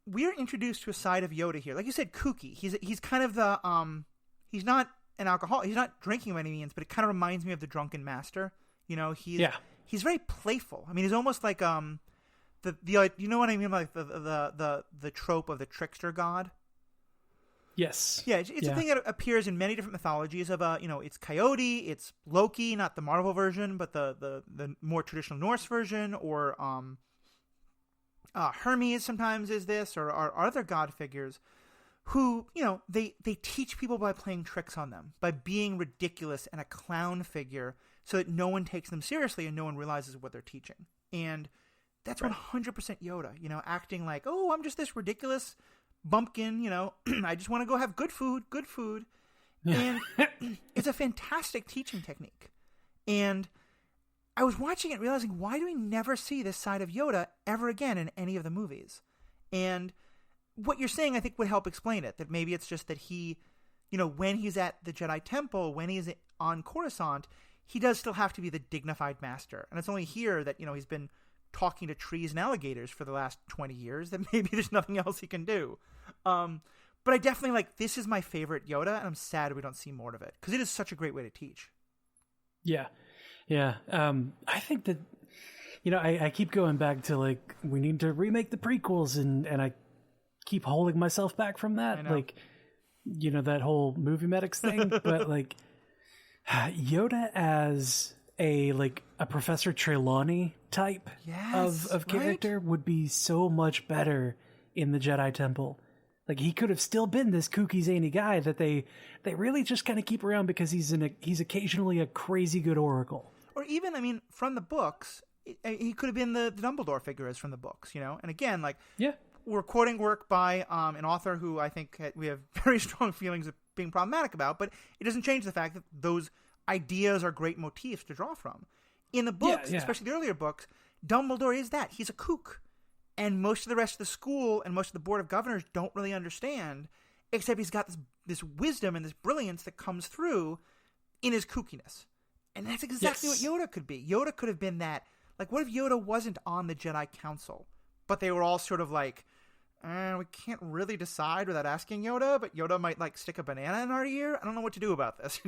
A: we're introduced to a side of Yoda here. Like you said, kooky. He's kind of the he's not an alcoholic. He's not drinking by any means, but it kind of reminds me of the drunken master. He's very playful. I mean, he's almost like the you know what I mean, like the trope of the trickster god.
B: Yes.
A: Yeah, it's a thing that appears in many different mythologies. Of it's Coyote, it's Loki, not the Marvel version, but the more traditional Norse version, or Hermes sometimes is this, or other god figures who, they teach people by playing tricks on them, by being ridiculous and a clown figure, so that no one takes them seriously and no one realizes what they're teaching. And that's 100% Yoda, acting like, oh, I'm just this ridiculous bumpkin, I just want to go have good food. And it's a fantastic teaching technique. And I was watching it realizing, why do we never see this side of Yoda ever again in any of the movies? And what you're saying, I think, would help explain it. That maybe it's just that he, when he's at the Jedi Temple, when he's on Coruscant, he does still have to be the dignified master. And it's only here that, he's been talking to trees and alligators for the last 20 years that maybe there's nothing else he can do. But I definitely this is my favorite Yoda, and I'm sad we don't see more of it, because it is such a great way to teach.
B: Yeah. Yeah. I think that, I keep going back to we need to remake the prequels, and I keep holding myself back from that. That whole movie medics thing. But Yoda as a Professor Trelawney type of character would be so much better in the Jedi Temple. He could have still been this kooky, zany guy that they really just kind of keep around because he's occasionally a crazy good oracle.
A: Or even, from the books, he could have been the Dumbledore figure as from the books, And again, we're quoting work by an author who I think we have very strong feelings of being problematic about, but it doesn't change the fact that those ideas are great motifs to draw from. In the books, especially the earlier books, Dumbledore is that. He's a kook. And most of the rest of the school and most of the Board of Governors don't really understand, except he's got this wisdom and this brilliance that comes through in his kookiness. And that's exactly what Yoda could be. Yoda could have been that. What if Yoda wasn't on the Jedi Council, but they were all sort of we can't really decide without asking Yoda, but Yoda might stick a banana in our ear? I don't know what to do about this,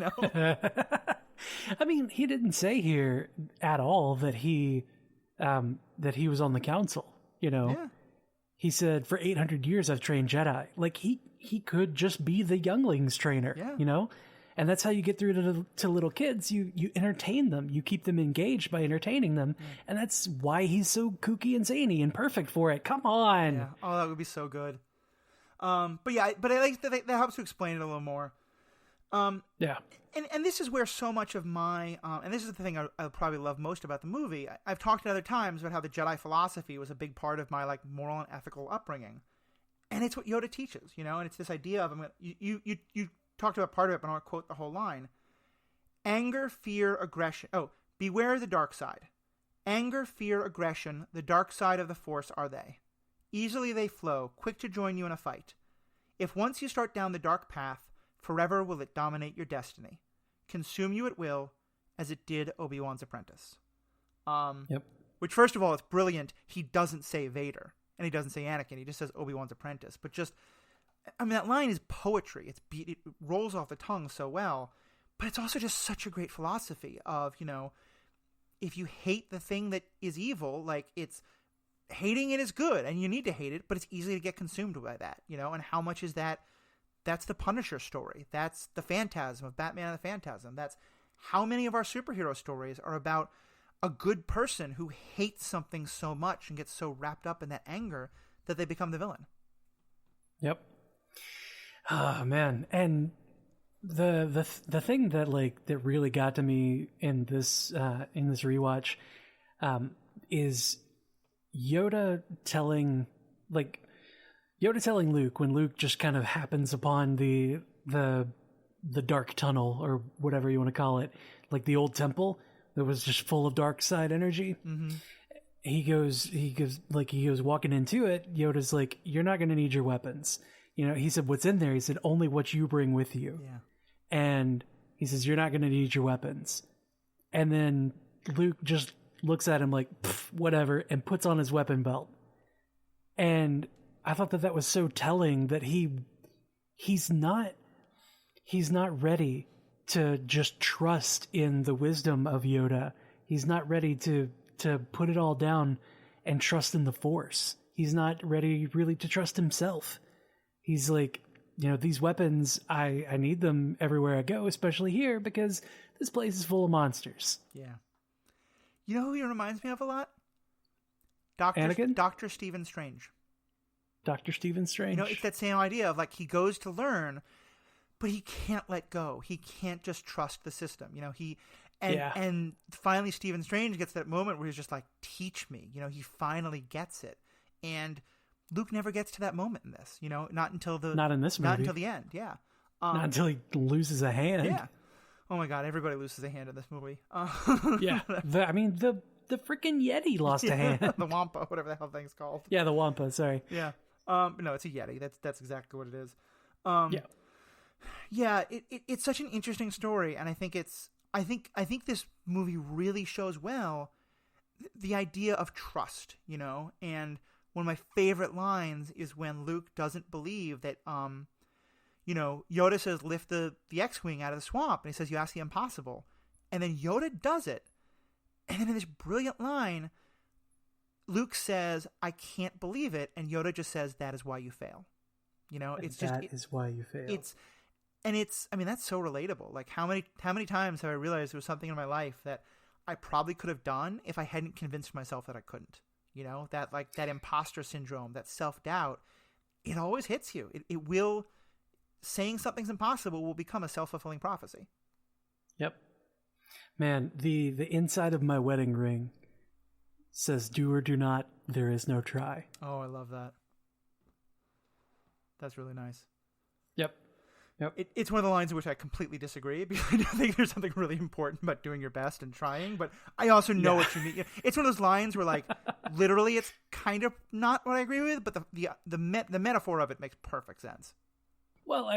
B: I mean, he didn't say here at all that he was on the council. He said, for 800 years I've trained Jedi. He could just be the younglings trainer, and that's how you get through to little kids. You entertain them, you keep them engaged by entertaining them, and that's why he's so kooky and zany and perfect for it. Come on.
A: Yeah. Oh, that would be so good. But I like that helps to explain it a little more.
B: Yeah.
A: And this is where so much of my, and this is the thing I probably love most about the movie. I've talked at other times about how the Jedi philosophy was a big part of my moral and ethical upbringing. And it's what Yoda teaches, and it's this idea of, you talked about part of it, but I want to quote the whole line. Anger, fear, aggression. Oh, beware the dark side. Anger, fear, aggression, the dark side of the Force are they. Easily they flow, quick to join you in a fight. If once you start down the dark path, forever will it dominate your destiny. Consume you it will, as it did Obi-Wan's apprentice. Which, first of all, it's brilliant. He doesn't say Vader, and he doesn't say Anakin. He just says Obi-Wan's apprentice. But that line is poetry. It rolls off the tongue so well. But it's also just such a great philosophy of, if you hate the thing that is evil, it's hating it is good, and you need to hate it, but it's easy to get consumed by that, and how much is that? That's the Punisher story. That's the Phantasm of Batman and the Phantasm. That's how many of our superhero stories are about a good person who hates something so much and gets so wrapped up in that anger that they become the villain.
B: Yep. Oh, man. And the thing that that really got to me in this rewatch is Yoda telling Luke, when Luke just kind of happens upon the dark tunnel, or whatever you want to call it, the old temple that was just full of dark side energy. Mm-hmm. He goes walking into it. Yoda's like, you're not going to need your weapons. He said, what's in there? He said, only what you bring with you.
A: Yeah.
B: And he says, you're not going to need your weapons. And then Luke just looks at him like, whatever, and puts on his weapon belt. And I thought that was so telling that he's not ready to just trust in the wisdom of Yoda. He's not ready to put it all down and trust in the Force. He's not ready really to trust himself. He's like, these weapons, I need them everywhere I go, especially here, because this place is full of monsters.
A: Yeah. You know who he reminds me of a lot?
B: Anakin?
A: Dr. Stephen Strange.
B: Dr. Stephen Strange.
A: It's that same idea of he goes to learn, but he can't let go. He can't just trust the system. And finally Stephen Strange gets that moment where he's just like, teach me. He finally gets it. And Luke never gets to that moment in this, not in this movie. Not until the end, yeah.
B: Not until he loses a hand.
A: Yeah. Oh my God, everybody loses a hand in this movie.
B: Yeah. The freaking Yeti lost a hand.
A: The Wampa, whatever the hell thing's called.
B: Yeah, the Wampa, sorry.
A: Yeah. No, it's a Yeti. That's exactly what it is. Yeah, it's such an interesting story, and I think this movie really shows well the idea of trust, and one of my favorite lines is when Luke doesn't believe that Yoda says lift the X-Wing out of the swamp, and he says you ask the impossible, and then Yoda does it, and then in this brilliant line Luke says I can't believe it, and Yoda just says that is why you fail. That
B: is why you fail.
A: That's so relatable. Like how many times have I realized there was something in my life that I probably could have done if I hadn't convinced myself that I couldn't. That imposter syndrome, that self-doubt, it always hits you. It will, saying something's impossible will become a self-fulfilling prophecy.
B: Yep. Man, the inside of my wedding ring says do or do not, there is no try.
A: Oh, I love that. That's really nice.
B: Yep.
A: It's one of the lines in which I completely disagree, because I do think there's something really important about doing your best and trying, but I also know what you mean. It's one of those lines where, like, literally it's kind of not what I agree with, but the metaphor of it makes perfect sense.
B: Well,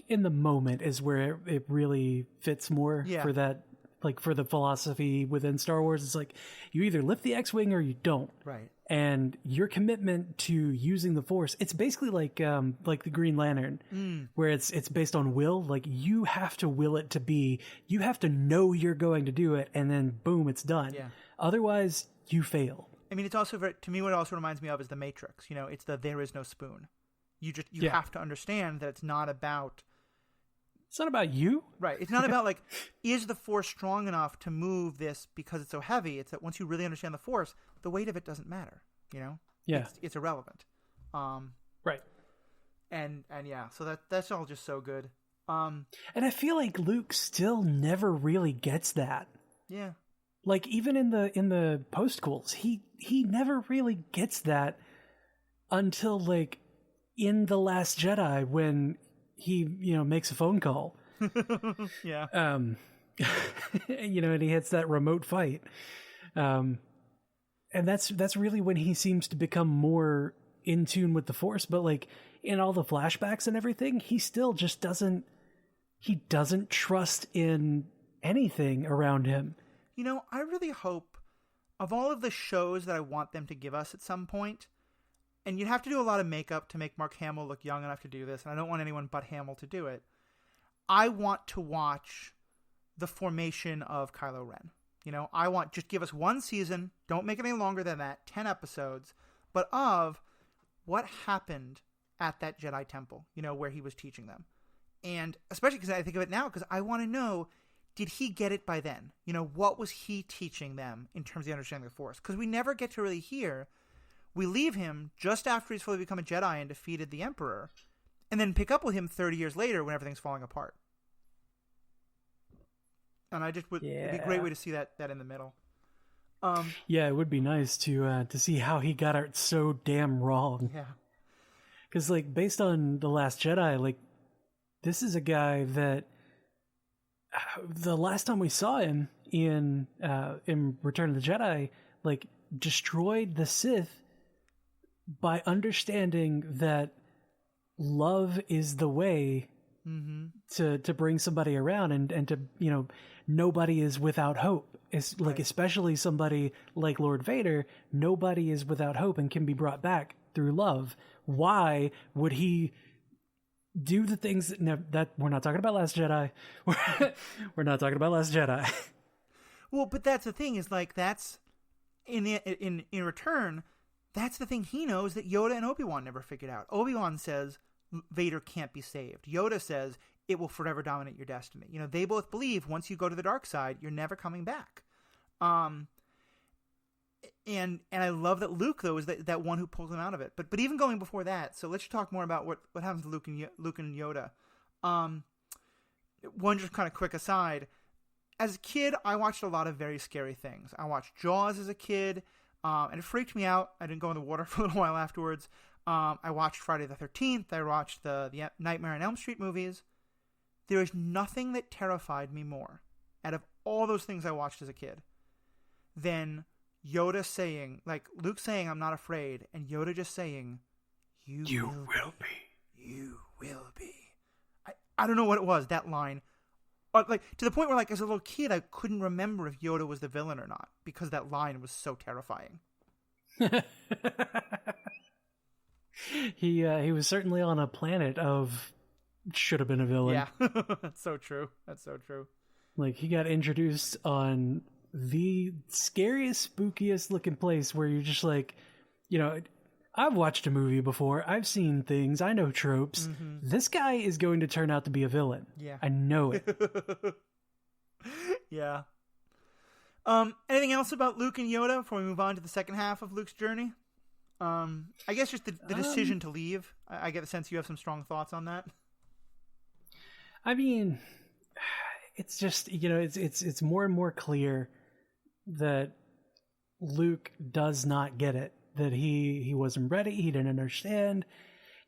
B: in the moment is where it really fits more for that, like for the philosophy within Star Wars. It's like you either lift the X-Wing or you don't.
A: Right.
B: And your commitment to using the Force, it's basically like the Green Lantern, where it's based on will. Like you have to will it to be. You have to know you're going to do it, and then boom, it's done. Yeah. Otherwise, you fail. I mean,
A: it's also to me what it also reminds me of is the Matrix. It's the there is no spoon. You have to understand that it's not about.
B: It's not about you.
A: Right. It's not about like, is the Force strong enough to move this because it's so heavy? It's that once you really understand the Force, the weight of it doesn't matter,
B: Yeah.
A: It's irrelevant.
B: Right.
A: And yeah, so that's all just so good.
B: And I feel like Luke still never really gets that.
A: Yeah.
B: Like even in the postquels, he never really gets that until like in The Last Jedi when he, makes a phone call.
A: Yeah.
B: And he hits that remote fight. And that's really when he seems to become more in tune with the Force. But like in all the flashbacks and everything, he still just doesn't trust in anything around him.
A: I really hope, of all of the shows that I want them to give us at some point, and you'd have to do a lot of makeup to make Mark Hamill look young enough to do this, and I don't want anyone but Hamill to do it. I want to watch the formation of Kylo Ren. Just give us one season, don't make it any longer than that, 10 episodes, but of what happened at that Jedi temple, where he was teaching them. And especially because I think of it now, because I want to know, did he get it by then? What was he teaching them in terms of the understanding of the Force? Because we never get to really hear. We leave him just after he's fully become a Jedi and defeated the Emperor, and then pick up with him 30 years later when everything's falling apart. And I just would, it'd be a great way to see that in the middle.
B: Yeah, it would be nice to see how he got it so damn wrong.
A: Yeah.
B: Because, like, based on The Last Jedi, like, this is a guy that the last time we saw him in Return of the Jedi, like, destroyed the Sith by understanding that love is the way to bring somebody around and to, nobody is without hope. It's like, right. Especially somebody like Lord Vader, nobody is without hope and can be brought back through love. Why would he do the things that we're not talking about Last Jedi? We're not talking about Last Jedi.
A: Well, but that's the thing is like, that's in return, that's the thing he knows that Yoda and Obi-Wan never figured out. Obi-Wan says Vader can't be saved. Yoda says it will forever dominate your destiny. They both believe once you go to the dark side, you're never coming back. And I love that Luke, though, is that one who pulls him out of it. But even going before that, so let's talk more about what happens to Luke and Yoda. One just kind of quick aside. As a kid, I watched a lot of very scary things. I watched Jaws as a kid. And it freaked me out. I didn't go in the water for a little while afterwards. I watched Friday the 13th. I watched the Nightmare on Elm Street movies. There is nothing that terrified me more out of all those things I watched as a kid than Yoda saying, like Luke saying, "I'm not afraid," and Yoda just saying, You will be. You will be. I don't know what it was, that line. Like, to the point where, like, as a little kid, I couldn't remember if Yoda was the villain or not because that line was so terrifying.
B: He was certainly on a planet of should have been a villain.
A: Yeah, that's so true. That's so true.
B: Like, he got introduced on the scariest, spookiest looking place where you're just like, you know, I've watched a movie before. I've seen things. I know tropes. Mm-hmm. This guy is going to turn out to be a villain.
A: Yeah.
B: I know it.
A: Yeah. Anything else about Luke and Yoda before we move on to the second half of Luke's journey? I guess just the decision to leave. I get the sense you have some strong thoughts on that.
B: I mean, it's just, you know, it's more and more clear that Luke does not get it. That he wasn't ready. He didn't understand.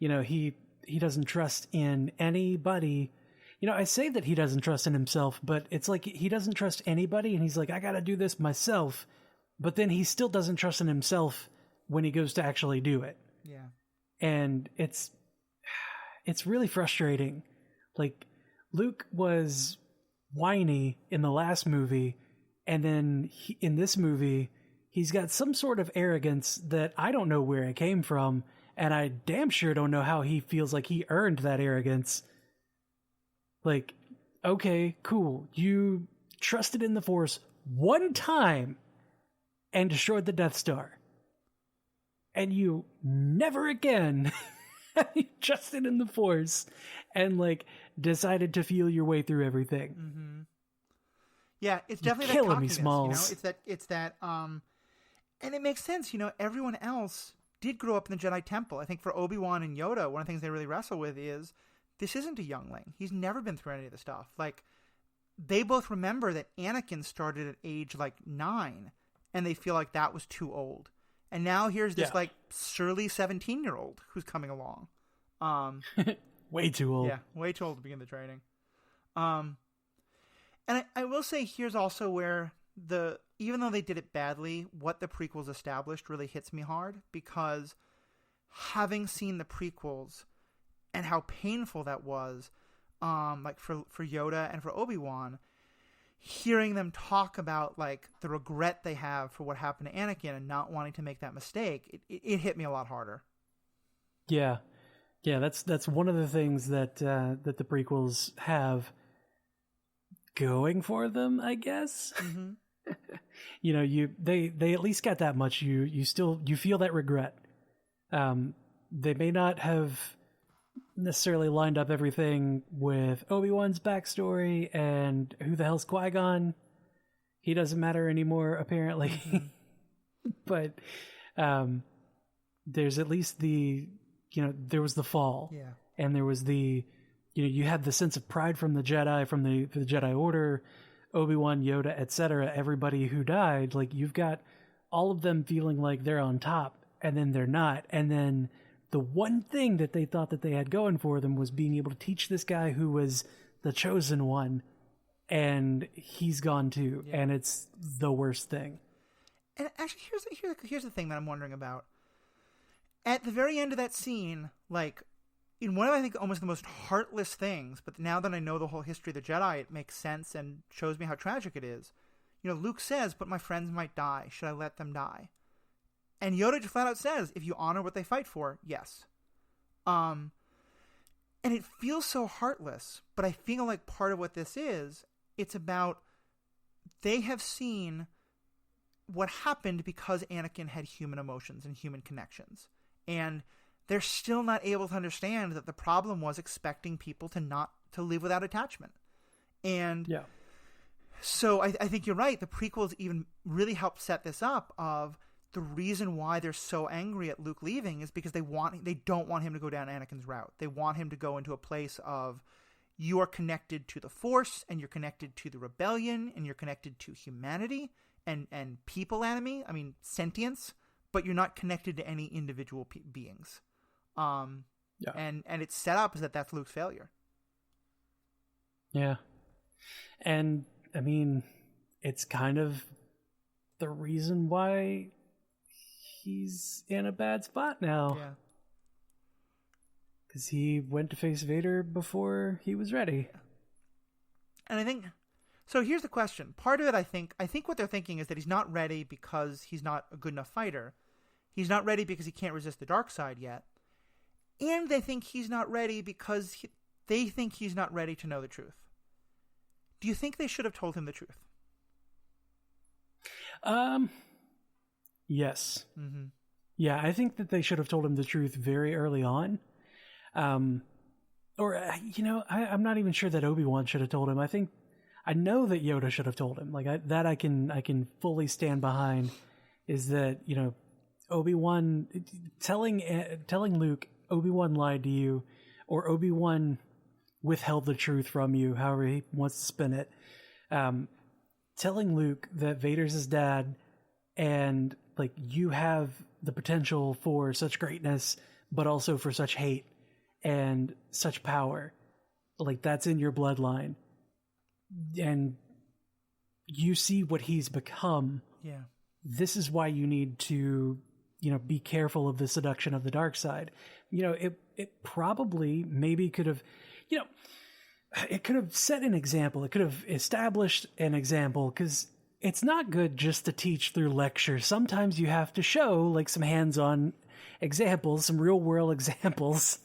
B: You know, he doesn't trust in anybody. You know, I say that he doesn't trust in himself, but it's like he doesn't trust anybody, and he's like, I got to do this myself. But then he still doesn't trust in himself when he goes to actually do it.
A: Yeah. And
B: it's really frustrating. Like, Luke was whiny in the last movie, and then in this movie, he's got some sort of arrogance that I don't know where it came from, and I damn sure don't know how he feels like he earned that arrogance. Like, okay, cool. You trusted in the Force one time and destroyed the Death Star. And you never again trusted in the Force and, like, decided to feel your way through everything.
A: Mm-hmm. Yeah, it's definitely
B: You're
A: that
B: killing me,
A: cockiness,
B: Smalls.
A: you know? It's that, and it makes sense, you know, everyone else did grow up in the Jedi Temple. I think for Obi-Wan and Yoda, one of the things they really wrestle with is this isn't a youngling. He's never been through any of the stuff. Like, they both remember that Anakin started at age, like, 9, and they feel like that was too old. And now here's this, like, surly 17-year-old who's coming along.
B: Way too old.
A: Yeah, way too old to begin the training. And I will say here's also where even though they did it badly, what the prequels established really hits me hard, because having seen the prequels and how painful that was, like for Yoda and for Obi-Wan, hearing them talk about, like, the regret they have for what happened to Anakin and not wanting to make that mistake, it hit me a lot harder.
B: Yeah. Yeah, that's one of the things that that the prequels have going for them, I guess.
A: Mm-hmm.
B: You know, they at least got that much. You feel that regret. They may not have necessarily lined up everything with Obi-Wan's backstory and who the hell's Qui-Gon. He doesn't matter anymore, apparently. Mm-hmm. But there's at least there was the fall.
A: Yeah.
B: And there was you had the sense of pride from the Jedi, from the Jedi Order, Obi-Wan, Yoda, etc. Everybody who died, like, you've got all of them feeling like they're on top, and then they're not. And then the one thing that they thought that they had going for them was being able to teach this guy who was the chosen one, and he's gone too. Yeah. And it's the worst thing.
A: And actually, here's the thing that I'm wondering about. At the very end of that scene, like, in one of, I think, almost the most heartless things, but now that I know the whole history of the Jedi, it makes sense and shows me how tragic it is. You know, Luke says, but my friends might die. Should I let them die? And Yoda just flat out says, if you honor what they fight for, yes. And it feels so heartless, but I feel like part of what this is, it's about they have seen what happened because Anakin had human emotions and human connections. And they're still not able to understand that the problem was expecting people to live without attachment. And so I think you're right. The prequels even really help set this up of the reason why they're so angry at Luke leaving is because they don't want him to go down Anakin's route. They want him to go into a place of you are connected to the Force and you're connected to the rebellion and you're connected to humanity and people enemy. I mean, sentience, but you're not connected to any individual beings. And it's set up as that's Luke's failure.
B: Yeah. And, I mean, it's kind of the reason why he's in a bad spot now.
A: Yeah.
B: Because he went to face Vader before he was ready.
A: Yeah. And I think... So here's the question. Part of it, I think what they're thinking is that he's not ready because he's not a good enough fighter. He's not ready because he can't resist the dark side yet. And they think he's not ready because they think he's not ready to know the truth. Do you think they should have told him the truth?
B: Yes.
A: Mm-hmm.
B: Yeah, I think that they should have told him the truth very early on. I'm not even sure that Obi-Wan should have told him. I know that Yoda should have told him. Like I can fully stand behind. Is that Obi-Wan telling Luke Obi-Wan lied to you, or Obi-Wan withheld the truth from you, however he wants to spin it. Telling Luke that Vader's his dad, and like you have the potential for such greatness, but also for such hate and such power. Like that's in your bloodline. And you see what he's become.
A: Yeah.
B: This is why you need to, be careful of the seduction of the dark side. It probably maybe could have, it could have set an example. It could have established an example, because it's not good just to teach through lectures. Sometimes you have to show like some hands-on examples, some real-world examples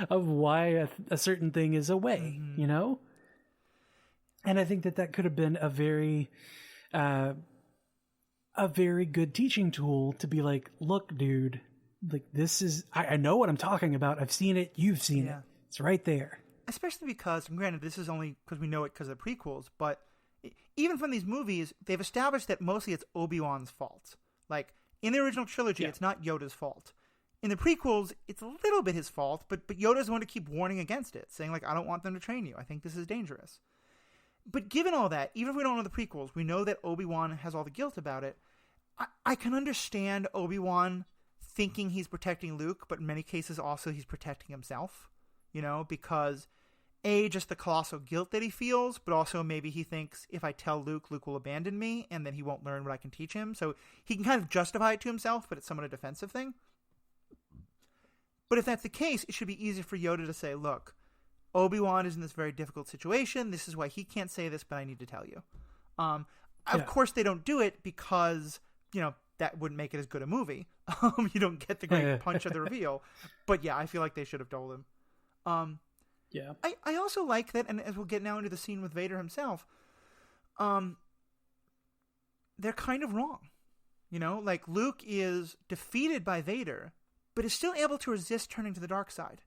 B: of why a certain thing is a way,
A: Mm-hmm.
B: And I think that could have been a very good teaching tool to be like, look, dude, like this is, I know what I'm talking about. I've seen it. You've seen it. It's right there.
A: Especially because, and granted, this is only because we know it because of the prequels, but even from these movies, they've established that mostly it's Obi-Wan's fault. Like, in the original trilogy, it's not Yoda's fault. In the prequels, it's a little bit his fault, but Yoda's the one to keep warning against it, saying, like, I don't want them to train you. I think this is dangerous. But given all that, even if we don't know the prequels, we know that Obi-Wan has all the guilt about it. I can understand Obi-Wan thinking he's protecting Luke, but in many cases also he's protecting himself, because just the colossal guilt that he feels, but also maybe he thinks if I tell Luke, Luke will abandon me, and then he won't learn what I can teach him. So he can kind of justify it to himself, but it's somewhat a defensive thing. But if that's the case, it should be easy for Yoda to say, look, Obi-Wan is in this very difficult situation. This is why he can't say this, but I need to tell you. Of course, they don't do it because, that wouldn't make it as good a movie. You don't get the great punch of the reveal. But yeah, I feel like they should have told him. I also like that, and as we'll get now into the scene with Vader himself, they're kind of wrong. Like Luke is defeated by Vader, but is still able to resist turning to the dark side.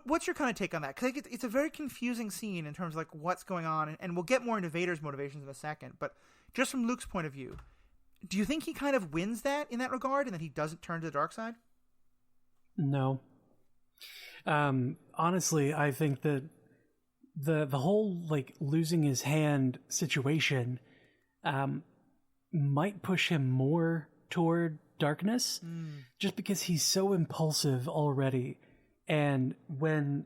A: What's your kind of take on that? Because it's a very confusing scene in terms of like what's going on, and we'll get more into Vader's motivations in a second. But just from Luke's point of view, do you think he kind of wins that in that regard, and that he doesn't turn to the dark side?
B: No. Honestly, I think that the whole like losing his hand situation might push him more toward darkness, just because he's so impulsive already. And when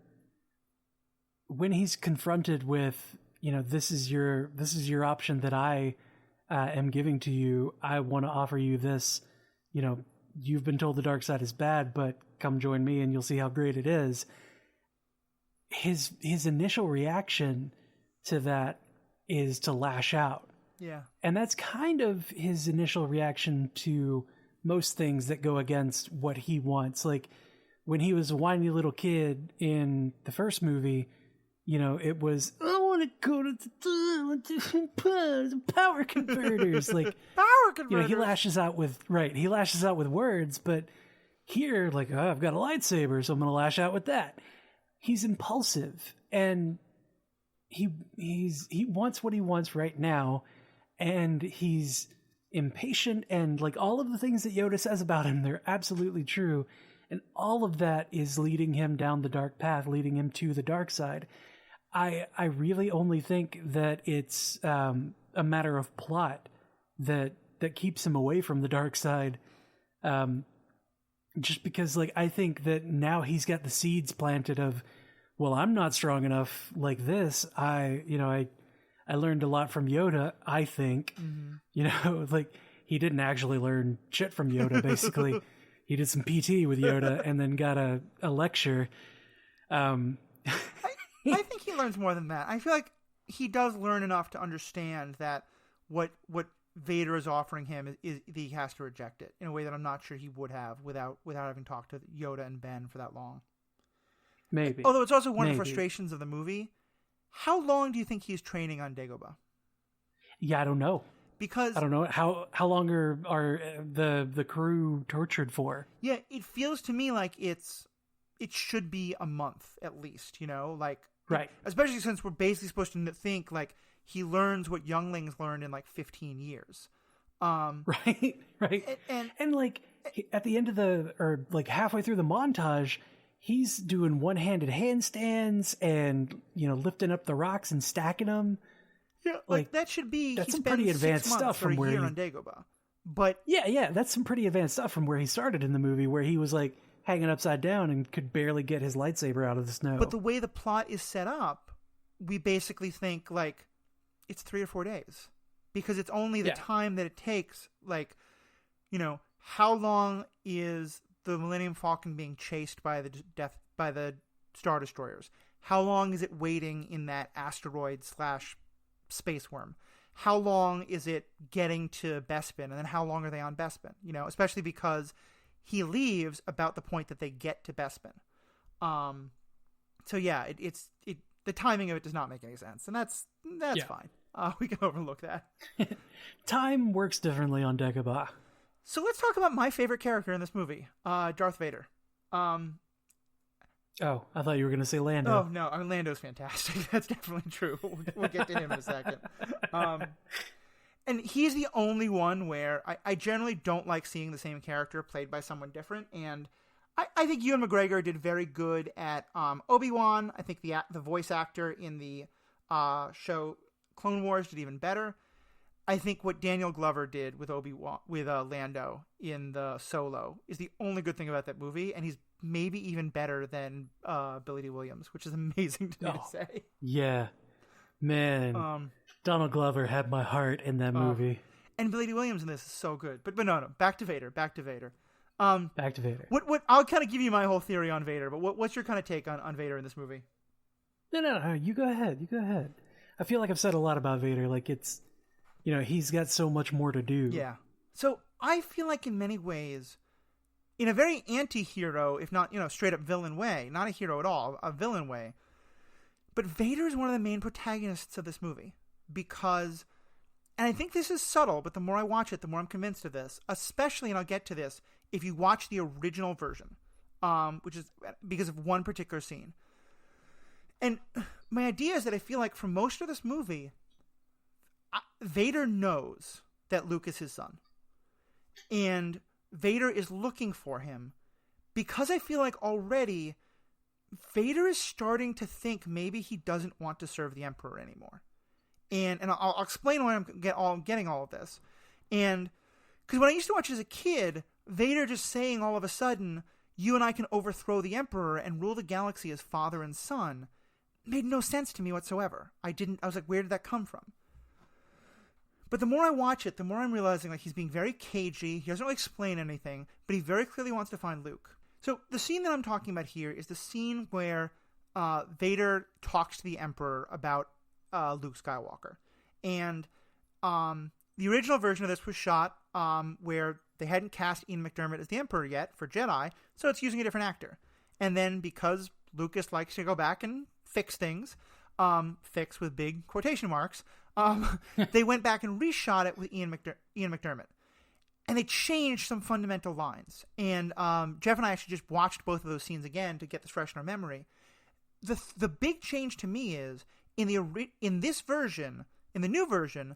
B: he's confronted with, this is your option that I am giving to you, I want to offer you this, you've been told the dark side is bad, but come join me and you'll see how great it is. His initial reaction to that is to lash out.
A: Yeah.
B: And that's kind of his initial reaction to most things that go against what he wants. Like, when he was a whiny little kid in the first movie, it was, I want to go to the power converters. Like,
A: power converters.
B: He lashes out with words, but here, like, I've got a lightsaber, so I'm going to lash out with that. He's impulsive, and he wants what he wants right now, and he's impatient, and like all of the things that Yoda says about him, they're absolutely true. And all of that is leading him down the dark path, leading him to the dark side. I really only think that it's a matter of plot that keeps him away from the dark side. Just because, like, I think that now he's got the seeds planted of, well, I'm not strong enough like this. I learned a lot from Yoda, I think. Like he didn't actually learn shit from Yoda, basically. He did some PT with Yoda and then got a lecture.
A: I think he learns more than that. I feel like he does learn enough to understand that what Vader is offering him is he has to reject it in a way that I'm not sure he would have without having talked to Yoda and Ben for that long.
B: Maybe.
A: Although it's also one of the frustrations of the movie. How long do you think he's training on Dagobah?
B: Yeah, I don't know.
A: Because
B: I don't know how long are the crew tortured for?
A: Yeah, it feels to me like it should be a month at least, like
B: right.
A: Especially since we're basically supposed to think like he learns what younglings learned in like 15 years.
B: Right. And like at the end of like halfway through the montage, he's doing one-handed handstands and lifting up the rocks and stacking them.
A: Yeah, like that should be.
B: That's some pretty advanced stuff from where
A: on Dagobah. But
B: yeah, that's some pretty advanced stuff from where he started in the movie, where he was like hanging upside down and could barely get his lightsaber out of the snow.
A: But the way the plot is set up, we basically think like it's 3 or 4 days because it's only the time that it takes. Like, how long is the Millennium Falcon being chased by the Star Destroyers? How long is it waiting in that asteroid / space worm? How long is it getting to Bespin, and then how long are they on Bespin? Especially because he leaves about the point that they get to Bespin. So yeah, the timing of it does not make any sense, and that's fine. We can overlook that.
B: Time works differently on Dagobah.
A: So let's talk about my favorite character in this movie, Darth Vader.
B: Oh, I thought you were going to say Lando.
A: Oh, no. Lando's fantastic. That's definitely true. We'll get to him in a second. And he's the only one where I generally don't like seeing the same character played by someone different. And I think Ewan McGregor did very good at Obi-Wan. I think the voice actor in the show Clone Wars did even better. I think what Daniel Glover did with Lando in the Solo is the only good thing about that movie, and he's maybe even better than Billy D. Williams, which is amazing to me to say.
B: Yeah, man, Donald Glover had my heart in that movie,
A: and Billy D. Williams in this is so good. But no, back to Vader.
B: Back to Vader.
A: What I'll kind of give you my whole theory on Vader, but what's your kind of take on Vader in this movie?
B: No, you go ahead. I feel like I've said a lot about Vader. Like it's. He's got so much more to do.
A: Yeah. So I feel like in many ways, in a very anti-hero, if not, straight up villain way, not a hero at all, a villain way. But Vader is one of the main protagonists of this movie because, and I think this is subtle, but the more I watch it, the more I'm convinced of this, especially, and I'll get to this, if you watch the original version, which is because of one particular scene. And my idea is that I feel like for most of this movie, Vader knows that Luke is his son. And Vader is looking for him because I feel like already Vader is starting to think maybe he doesn't want to serve the Emperor anymore. And I'll explain why I'm getting all of this. And because when I used to watch as a kid, Vader just saying all of a sudden, you and I can overthrow the Emperor and rule the galaxy as father and son made no sense to me whatsoever. I was like, where did that come from? But the more I watch it, the more I'm realizing like he's being very cagey. He doesn't really explain anything, but he very clearly wants to find Luke. So the scene that I'm talking about here is the scene where Vader talks to the Emperor about Luke Skywalker. And the original version of this was shot where they hadn't cast Ian McDiarmid as the Emperor yet for Jedi, so it's using a different actor. And then because Lucas likes to go back and fix things, fix with big quotation marks, they went back and reshot it with Ian McDiarmid. And they changed some fundamental lines. And Jeff and I actually just watched both of those scenes again to get this fresh in our memory. The big change to me is, in this version, in the new version,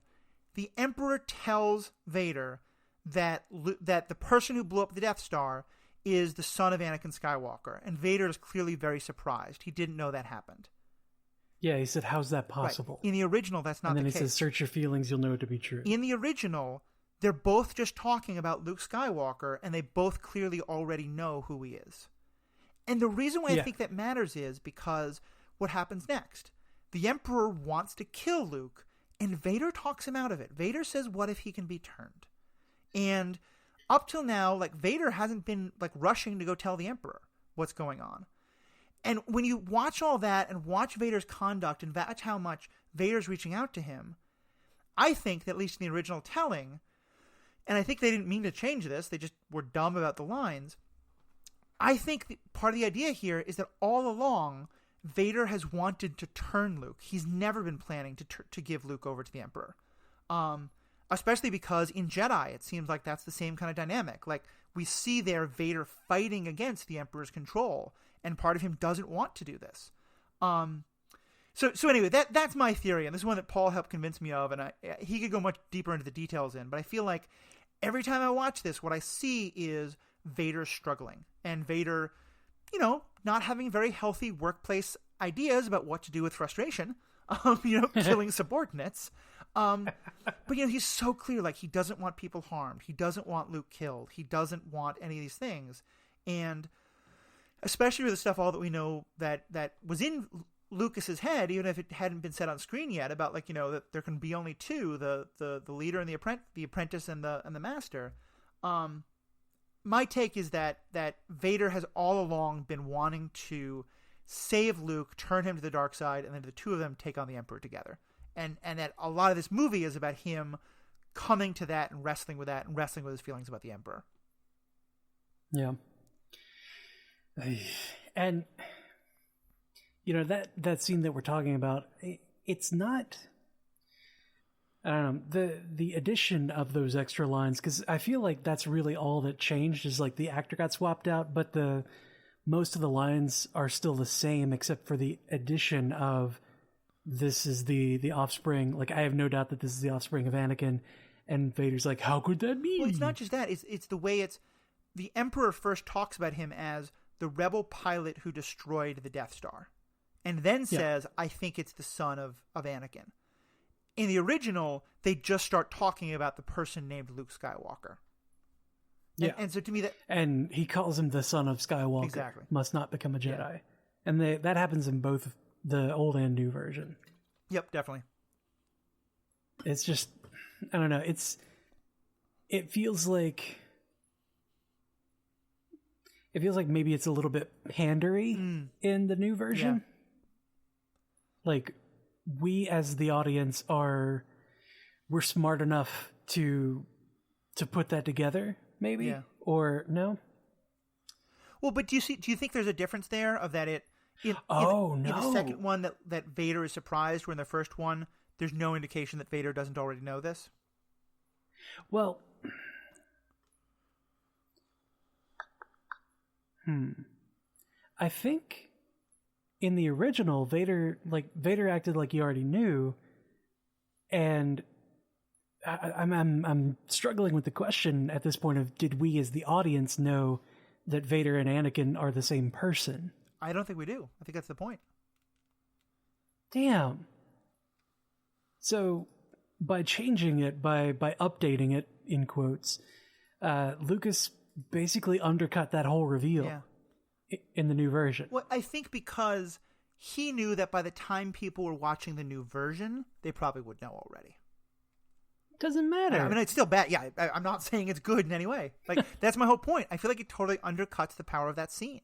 A: the Emperor tells Vader that the person who blew up the Death Star is the son of Anakin Skywalker. And Vader is clearly very surprised. He didn't know that happened.
B: Yeah, he said, how's that possible?
A: Right. In the original, that's not the case.
B: And then he says, search your feelings, you'll know it to be true.
A: In the original, they're both just talking about Luke Skywalker, and they both clearly already know who he is. And the reason why I think that matters is because what happens next? The Emperor wants to kill Luke, and Vader talks him out of it. Vader says, what if he can be turned? And up till now, like, Vader hasn't been, like, rushing to go tell the Emperor what's going on. And when you watch all that and watch Vader's conduct and watch how much Vader's reaching out to him, I think that at least in the original telling, and I think they didn't mean to change this, they just were dumb about the lines, I think part of the idea here is that all along, Vader has wanted to turn Luke. He's never been planning to give Luke over to the Emperor. Especially because in Jedi, it seems like that's the same kind of dynamic. Like, we see there Vader fighting against the Emperor's control, and part of him doesn't want to do this. So anyway, that's my theory, and this is one that Paul helped convince me of, and he could go much deeper into the details in, but I feel like every time I watch this, what I see is Vader struggling, and Vader, not having very healthy workplace ideas about what to do with frustration, killing subordinates. But he's so clear, like, he doesn't want people harmed. He doesn't want Luke killed. He doesn't want any of these things. And especially with the stuff all that we know that was in Lucas's head, even if it hadn't been said on screen yet, about, like, that there can be only two, the leader and the apprentice and the master. My take is that Vader has all along been wanting to save Luke, turn him to the dark side, and then the two of them take on the Emperor together. And that a lot of this movie is about him coming to that and wrestling with his feelings about the Emperor.
B: Yeah. And, that scene that we're talking about, it's not... I don't know, the addition of those extra lines, because I feel like that's really all that changed, is like the actor got swapped out, but most of the lines are still the same, except for the addition of this is the offspring. Like, I have no doubt that this is the offspring of Anakin, and Vader's like, how could that be?
A: Well, it's not just that. It's the way the Emperor first talks about him as the rebel pilot who destroyed the Death Star, and then says, I think it's the son of Anakin. In the original, they just start talking about the person named Luke Skywalker.
B: Yeah.
A: And so to me
B: and he calls him the son of Skywalker.
A: Exactly.
B: Must not become a Jedi.
A: Yeah.
B: And that happens in both the old and new version.
A: Yep, definitely.
B: It's just, I don't know. It feels like maybe it's a little bit pandery in the new version. Yeah. Like, we as the audience we're smart enough to put that together, maybe, or no?
A: Well, but do you think there's a difference there of that in the second one that Vader is surprised, where in the first one there's no indication that Vader doesn't already know this?
B: Well, I think in the original, Vader acted like he already knew, and I'm struggling with the question at this point of, did we as the audience know that Vader and Anakin are the same person?
A: I don't think we do. I think that's the point.
B: Damn. So by changing it, by updating it, in quotes, Lucas basically undercut that whole reveal in the new version.
A: Well, I think because he knew that by the time people were watching the new version, they probably would know already.
B: Doesn't matter.
A: I mean, it's still bad. Yeah, I'm not saying it's good in any way. Like, that's my whole point. I feel like it totally undercuts the power of that scene.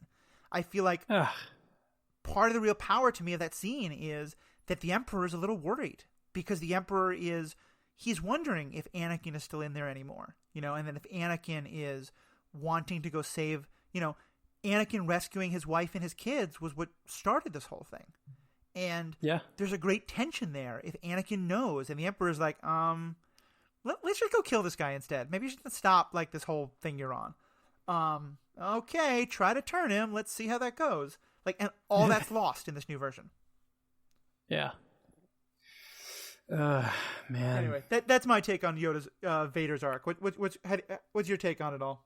A: I feel like part of the real power to me of that scene is that the Emperor is a little worried, because the Emperor he's wondering if Anakin is still in there anymore, and then if Anakin is wanting to go save, Anakin rescuing his wife and his kids was what started this whole thing. And there's a great tension there. If Anakin knows, and the Emperor's like, let's just go kill this guy instead. Maybe you should stop, like, this whole thing you're on. Okay, try to turn him. Let's see how that goes. Like, and all that's lost in this new version.
B: Yeah. Man.
A: Anyway, that's my take on Yoda's Vader's arc. What's your take on it all?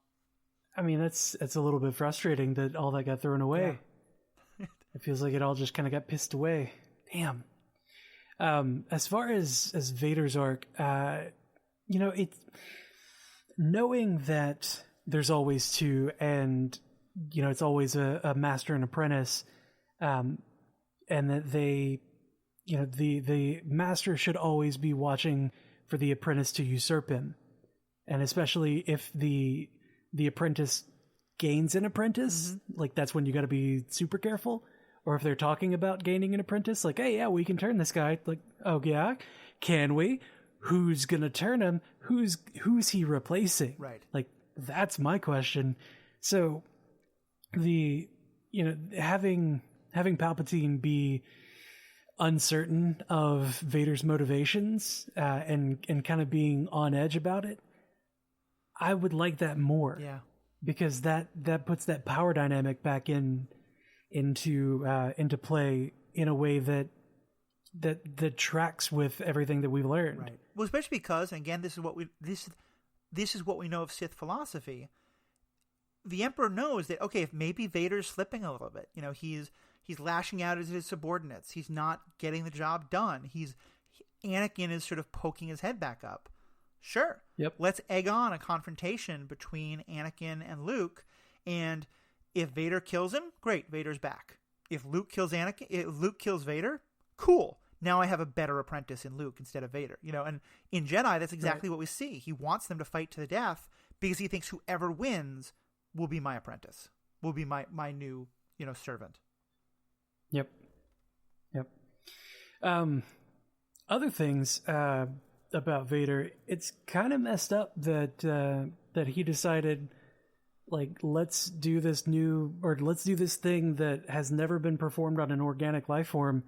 B: I mean, it's a little bit frustrating that all that got thrown away. Yeah. It feels like it all just kind of got pissed away. Damn. As far as Vader's arc, it's knowing that there's always two, and it's always a master and apprentice, and that they, the master should always be watching for the apprentice to usurp him, and especially if the apprentice gains an apprentice, like that's when you got to be super careful. Or if they're talking about gaining an apprentice, like, hey, yeah, we can turn this guy. Like, oh yeah, can we? Who's gonna turn him? Who's he replacing?
A: Right.
B: Like, that's my question. So having Palpatine be uncertain of Vader's motivations, and kind of being on edge about it, I would like that more.
A: Yeah.
B: Because that puts that power dynamic back into play in a way that tracks with everything that we've learned.
A: Right. Well, especially because, and again, this is what we know of Sith philosophy. The Emperor knows that, okay, if maybe Vader's slipping a little bit, he's lashing out at his subordinates, he's not getting the job done. Anakin is sort of poking his head back up. Sure.
B: Yep.
A: Let's egg on a confrontation between Anakin and Luke, and if Vader kills him, great, Vader's back. If Luke kills Vader, cool. Now I have a better apprentice in Luke instead of Vader. And in Jedi, that's exactly what we see. He wants them to fight to the death because he thinks whoever wins will be my apprentice, will be my new, servant.
B: Yep. Other things about Vader, it's kind of messed up that he decided, like, let's do this thing that has never been performed on an organic life form,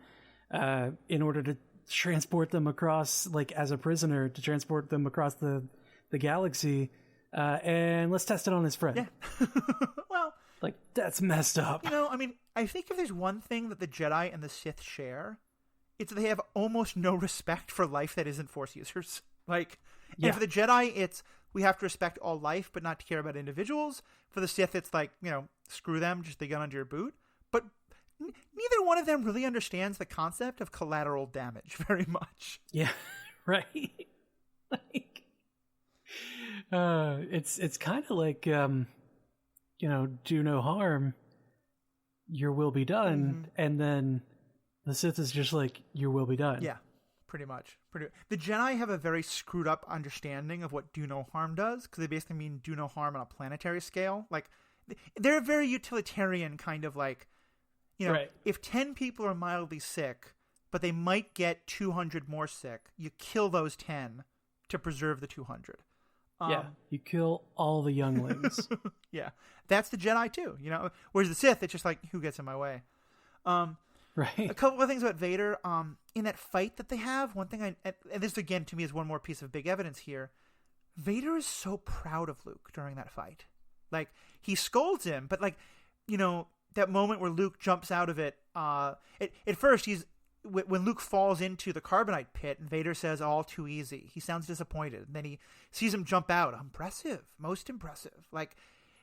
B: in order to transport them across, like, as a prisoner, to transport them across the galaxy, and let's test it on his friend.
A: Yeah. Well,
B: like, that's messed up.
A: I think if there's one thing that the Jedi and the Sith share, it's that they have almost no respect for life that isn't Force users. Like, and for the Jedi, it's we have to respect all life, but not to care about individuals. For the Sith, it's like, screw them, just the gun under your boot. But neither one of them really understands the concept of collateral damage very much.
B: Yeah, right. Like, it's kind of like, do no harm, your will be done, and then the Sith is just like, your will be done.
A: Yeah, pretty much. The Jedi have a very screwed up understanding of what do no harm does, because they basically mean do no harm on a planetary scale. Like, they're a very utilitarian kind of like,
B: right.
A: If 10 people are mildly sick, but they might get 200 more sick, you kill those 10 to preserve the 200.
B: Yeah, you kill all the younglings.
A: Yeah, that's the Jedi too, Whereas the Sith, it's just like, who gets in my way?
B: Right.
A: A couple of things about Vader. In that fight that they have, one thing and this again to me is one more piece of big evidence here. Vader is so proud of Luke during that fight. Like, he scolds him, but like, that moment where Luke jumps out of it. At first, when Luke falls into the carbonite pit and Vader says, all too easy, he sounds disappointed. And then he sees him jump out. Impressive. Most impressive. Like,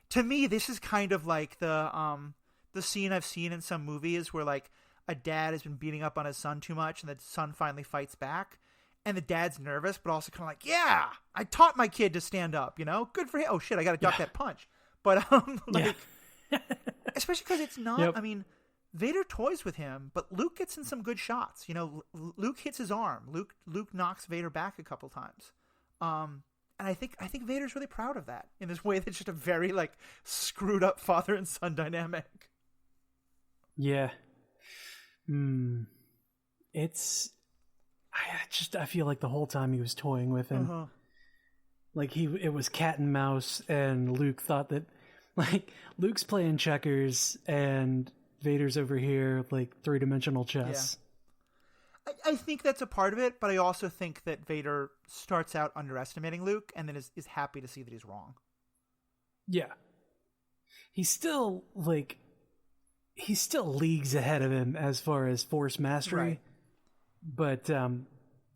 A: to me, this is kind of like the scene I've seen in some movies where, like, a dad has been beating up on his son too much and the son finally fights back. And the dad's nervous, but also kind of like, yeah, I taught my kid to stand up, Good for him. Oh, shit, I got to duck that punch. But, especially because it's not, Vader toys with him, but Luke gets in some good shots. Luke hits his arm. Luke knocks Vader back a couple times. And I think Vader's really proud of that in this way that's just a very, like, screwed up father and son dynamic.
B: Yeah. I feel like the whole time he was toying with him, like it was cat and mouse, and Luke thought that, like, Luke's playing checkers and Vader's over here, like, 3-dimensional chess.
A: Yeah. I think that's a part of it, but I also think that Vader starts out underestimating Luke and then is happy to see that he's wrong. Yeah.
B: He's still leagues ahead of him as far as Force mastery.
A: Right.
B: But,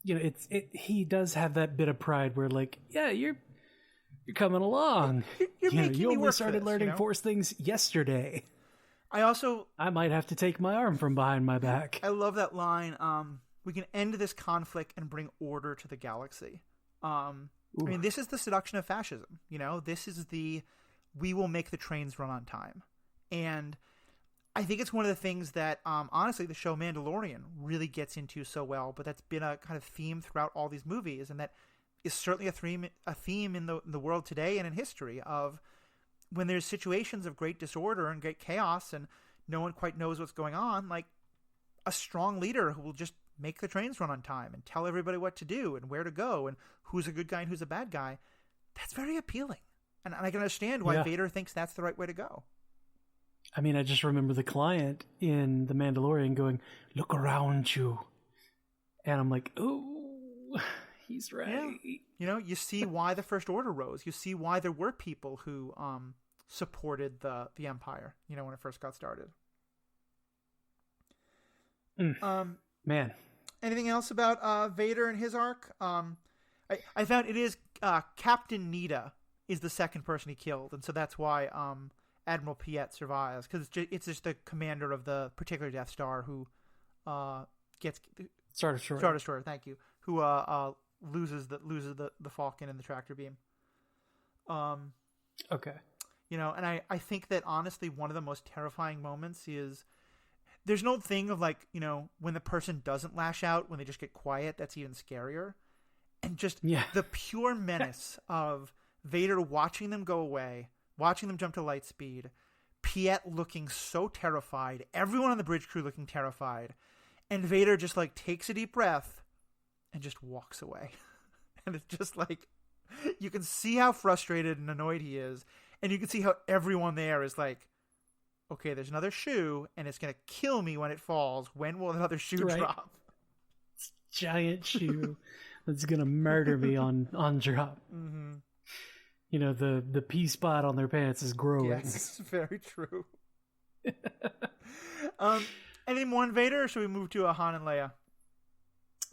B: he does have that bit of pride where, like, yeah, you're coming along.
A: You're making
B: you
A: me
B: only
A: work
B: started
A: for this,
B: learning Force things yesterday.
A: I
B: might have to take my arm from behind my back.
A: I love that line. We can end this conflict and bring order to the galaxy. This is the seduction of fascism. This is we will make the trains run on time. And I think it's one of the things that, honestly, the show Mandalorian really gets into so well, but that's been a kind of theme throughout all these movies, and that is certainly a theme in the world today and in history of when there's situations of great disorder and great chaos and no one quite knows what's going on, like a strong leader who will just make the trains run on time and tell everybody what to do and where to go and who's a good guy and who's a bad guy. That's very appealing. And I can understand why Vader thinks that's the right way to go.
B: I mean, I just remember the client in The Mandalorian going, "Look around you." And I'm like, oh, he's right.
A: Yeah. You see why the First Order rose. You see why there were people who supported the Empire, when it first got started.
B: Man.
A: Anything else about Vader and his arc? I found it is Captain Nita is the second person he killed, and so that's why Admiral Piet survives, because it's just the commander of the particular Death Star who gets
B: Star Destroyer.
A: Star Destroyer, thank you. Who loses the Falcon and the tractor beam.
B: Okay.
A: And I think that honestly one of the most terrifying moments is there's an old thing of like, when the person doesn't lash out, when they just get quiet, that's even scarier. And just the pure menace of Vader watching them go away, watching them jump to light speed, Piet looking so terrified, everyone on the bridge crew looking terrified, and Vader just like takes a deep breath and just walks away. And it's just like, you can see how frustrated and annoyed he is, and you can see how everyone there is like, okay, there's another shoe, and it's going to kill me when it falls. When will another shoe drop?
B: Giant shoe that's going to murder me on drop.
A: Mm-hmm.
B: The pea spot on their pants is growing.
A: Yes, very true. Any more on Vader, or should we move to Han and Leia?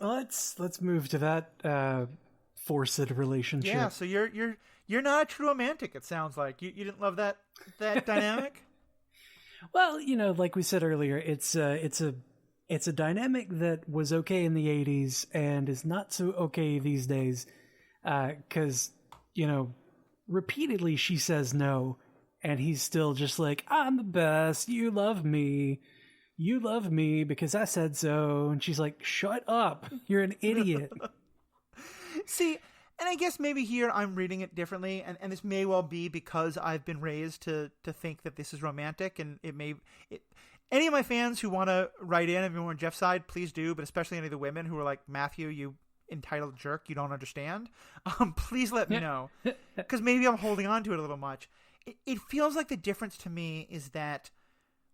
B: Let's move to that forced relationship.
A: Yeah, so you're not a true romantic. It sounds like you didn't love that dynamic.
B: Well, like we said earlier, it's a dynamic that was okay in the 80s and is not so okay these days. Because repeatedly she says no, and he's still just like, "I'm the best. You love me. You love me because I said so." And she's like, "Shut up. You're an idiot."
A: See, and I guess maybe here I'm reading it differently, and this may well be because I've been raised to think that this is romantic, and any of my fans who want to write in and be on Jeff's side, please do, but especially any of the women who are like, "Matthew, you entitled jerk, you don't understand," please let me know, because maybe I'm holding on to it a little much. It feels like the difference to me is that,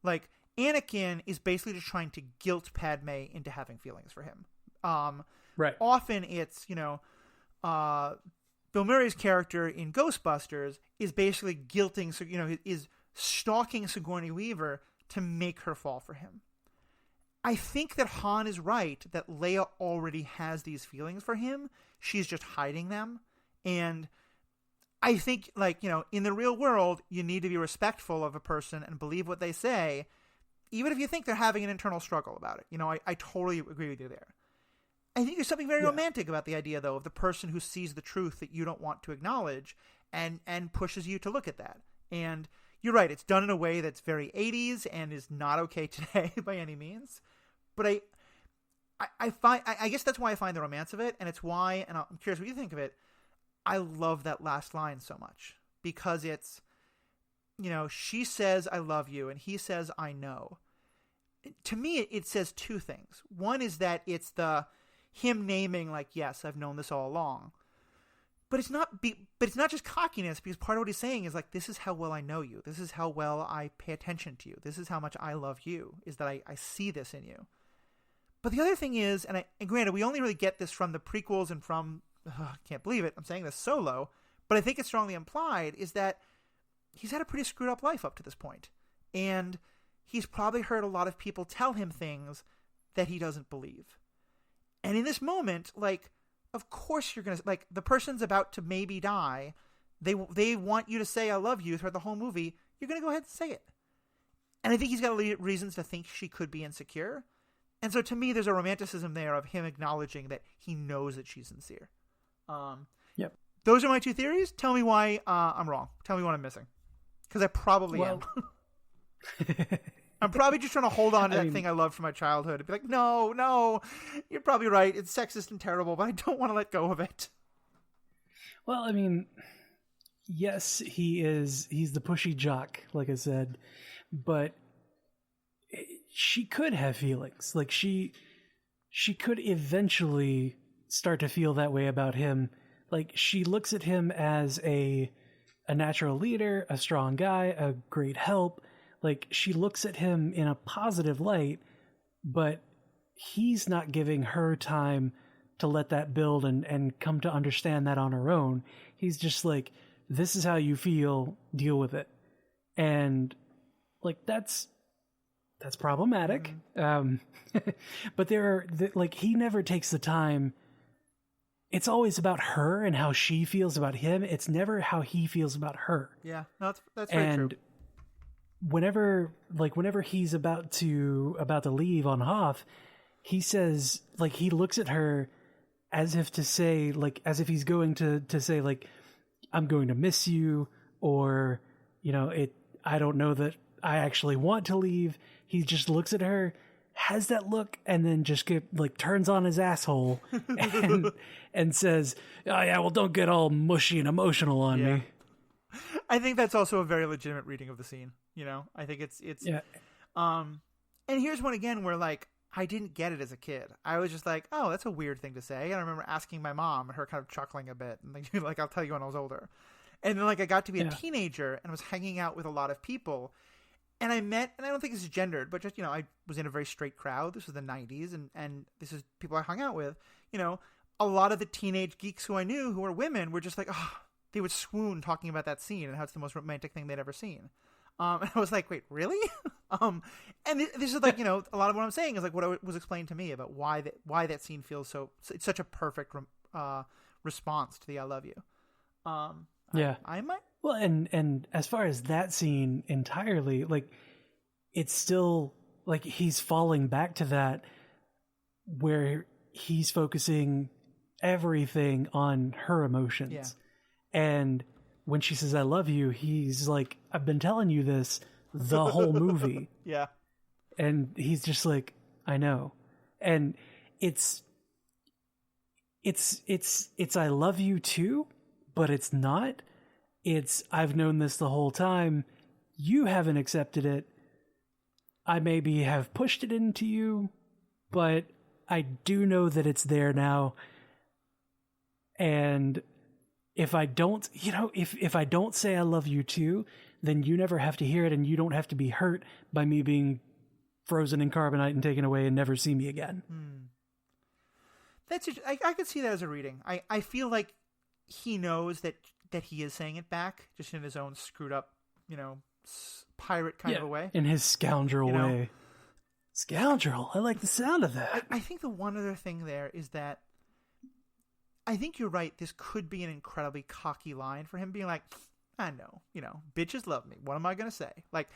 A: like, Anakin is basically just trying to guilt Padme into having feelings for him.
B: Right.
A: Often it's, Bill Murray's character in Ghostbusters is basically guilting, is stalking Sigourney Weaver to make her fall for him. I think that Han is right that Leia already has these feelings for him. She's just hiding them. And I think, in the real world, you need to be respectful of a person and believe what they say, even if you think they're having an internal struggle about it. I totally agree with you there. I think there's something very romantic about the idea, though, of the person who sees the truth that you don't want to acknowledge and pushes you to look at that. And you're right, it's done in a way that's very 80s and is not okay today by any means. But I guess that's why I find the romance of it, and it's why, and I'm curious what you think of it, I love that last line so much. Because it's, she says, "I love you," and he says, "I know." To me, it says two things. One is that it's him naming, like, "Yes, I've known this all along." But it's not just cockiness, because part of what he's saying is like, this is how well I know you. This is how well I pay attention to you. This is how much I love you, is that I see this in you. But the other thing is, and granted, we only really get this from the prequels and from, I can't believe it, I'm saying this Solo, but I think it's strongly implied, is that he's had a pretty screwed up life up to this point. And he's probably heard a lot of people tell him things that he doesn't believe. And in this moment, like, of course you're going to, like, the person's about to maybe die. They want you to say, "I love you" throughout the whole movie. You're going to go ahead and say it. And I think he's got reasons to think she could be insecure. And so to me, there's a romanticism there of him acknowledging that he knows that she's sincere.
B: Yep.
A: Those are my two theories. Tell me why I'm wrong. Tell me what I'm missing. Because I probably am. I'm probably just trying to hold on to that thing I loved from my childhood and be like, no, you're probably right. It's sexist and terrible, but I don't want to let go of it.
B: Well, I mean, yes, he's the pushy jock, like I said, but she could have feelings. Like she could eventually start to feel that way about him. Like she looks at him as a natural leader, a strong guy, a great help. Like she looks at him in a positive light, but he's not giving her time to let that build and come to understand that on her own. He's just like, this is how you feel, deal with it. And like that's problematic. But like he never takes the time. It's always about her and how she feels about him. It's never how he feels about her.
A: Yeah, no, that's very true.
B: Whenever he's about to leave on Hoth, he says, like, he looks at her as if to say, like, as if he's going to say, like, I'm going to miss you, or, you know, I don't know that I actually want to leave. He just looks at her, has that look, and then just turns on his asshole and says, oh yeah, well, don't get all mushy and emotional on me.
A: I think that's also a very legitimate reading of the scene. You know, I think it's
B: yeah.
A: And here's one again where like I didn't get it as a kid. I was just like, oh, that's a weird thing to say. And I remember asking my mom and her kind of chuckling a bit and like I'll tell you when I was older. And then like I got to be a teenager and was hanging out with a lot of people. And I met, and I don't think this is gendered, but just, you know, I was in a very straight crowd. This was the 90s, and this is people I hung out with. You know, a lot of the teenage geeks who I knew who were women were just like, oh, they would swoon talking about that scene and how it's the most romantic thing they'd ever seen. And I was like, wait, really? And this is like, you know, a lot of what I'm saying is like what was explained to me about why that scene feels it's such a perfect response to the I love you.
B: Yeah.
A: I might.
B: Well, and as far as that scene entirely, like, it's still like he's falling back to that where he's focusing everything on her emotions.
A: Yeah.
B: And when she says, I love you, he's like, I've been telling you this the whole movie.
A: Yeah.
B: And he's just like, I know. And it's I love you too, but it's not. It's, I've known this the whole time. You haven't accepted it. I maybe have pushed it into you, but I do know that it's there now. And if I don't, you know, if I don't say I love you too, then you never have to hear it and you don't have to be hurt by me being frozen in carbonite and taken away and never see me again.
A: I could see that as a reading. I feel like he knows that he is saying it back, just in his own screwed up, you know, pirate kind of a way.
B: In his scoundrel
A: you know?
B: way. Scoundrel. I like the sound of that.
A: I think the one other thing there is that I think you're right. This could be an incredibly cocky line for him being like, I know, you know, bitches love me. What am I going to say? Like,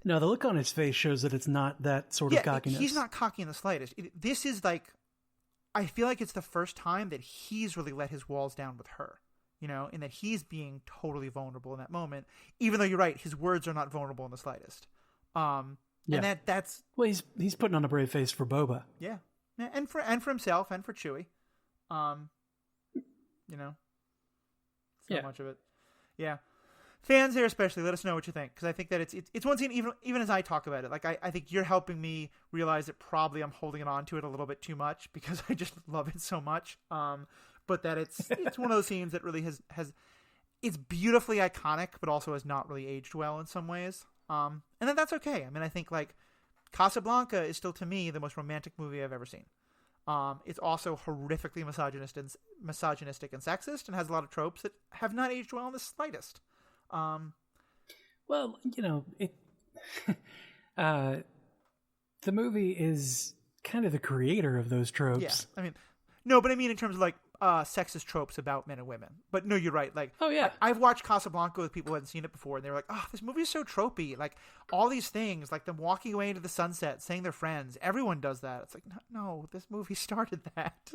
B: no, the look on his face shows that it's not that sort of cockiness.
A: He's not cocky in the slightest. This is like, I feel like it's the first time that he's really let his walls down with her. You know, and that he's being totally vulnerable in that moment, even though you're right, his words are not vulnerable in the slightest. And that's
B: well, he's putting on a brave face for Boba.
A: Yeah, and for himself and for Chewie. You know, so much of it. Yeah, fans there especially, let us know what you think, because I think that it's one scene. Even as I talk about it, like I think you're helping me realize that probably I'm holding on to it a little bit too much because I just love it so much. But that it's one of those scenes that really has it's beautifully iconic, but also has not really aged well in some ways. And then that's okay. I mean, I think like Casablanca is still to me the most romantic movie I've ever seen. It's also horrifically misogynistic and sexist, and has a lot of tropes that have not aged well in the slightest.
B: Well, you know, the movie is kind of the creator of those tropes.
A: Yeah, I mean, no, but I mean in terms of like sexist tropes about men and women. But no, you're right. Like,
B: oh yeah,
A: I've watched Casablanca with people who hadn't seen it before, and they were like, "Oh, this movie is so tropey. Like all these things, like them walking away into the sunset, saying they're friends. Everyone does that." It's like, no, this movie started that.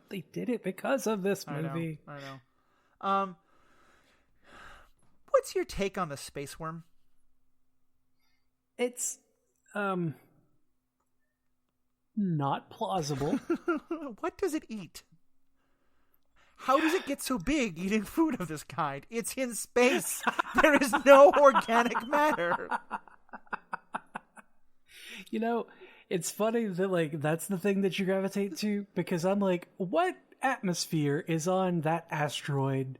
B: They did it because of this movie.
A: I know. What's your take on the space worm?
B: It's not plausible.
A: What does it eat? How does it get so big eating food of this kind? It's in space. There is no organic matter.
B: You know, it's funny that, like, that's the thing that you gravitate to, because I'm like, what atmosphere is on that asteroid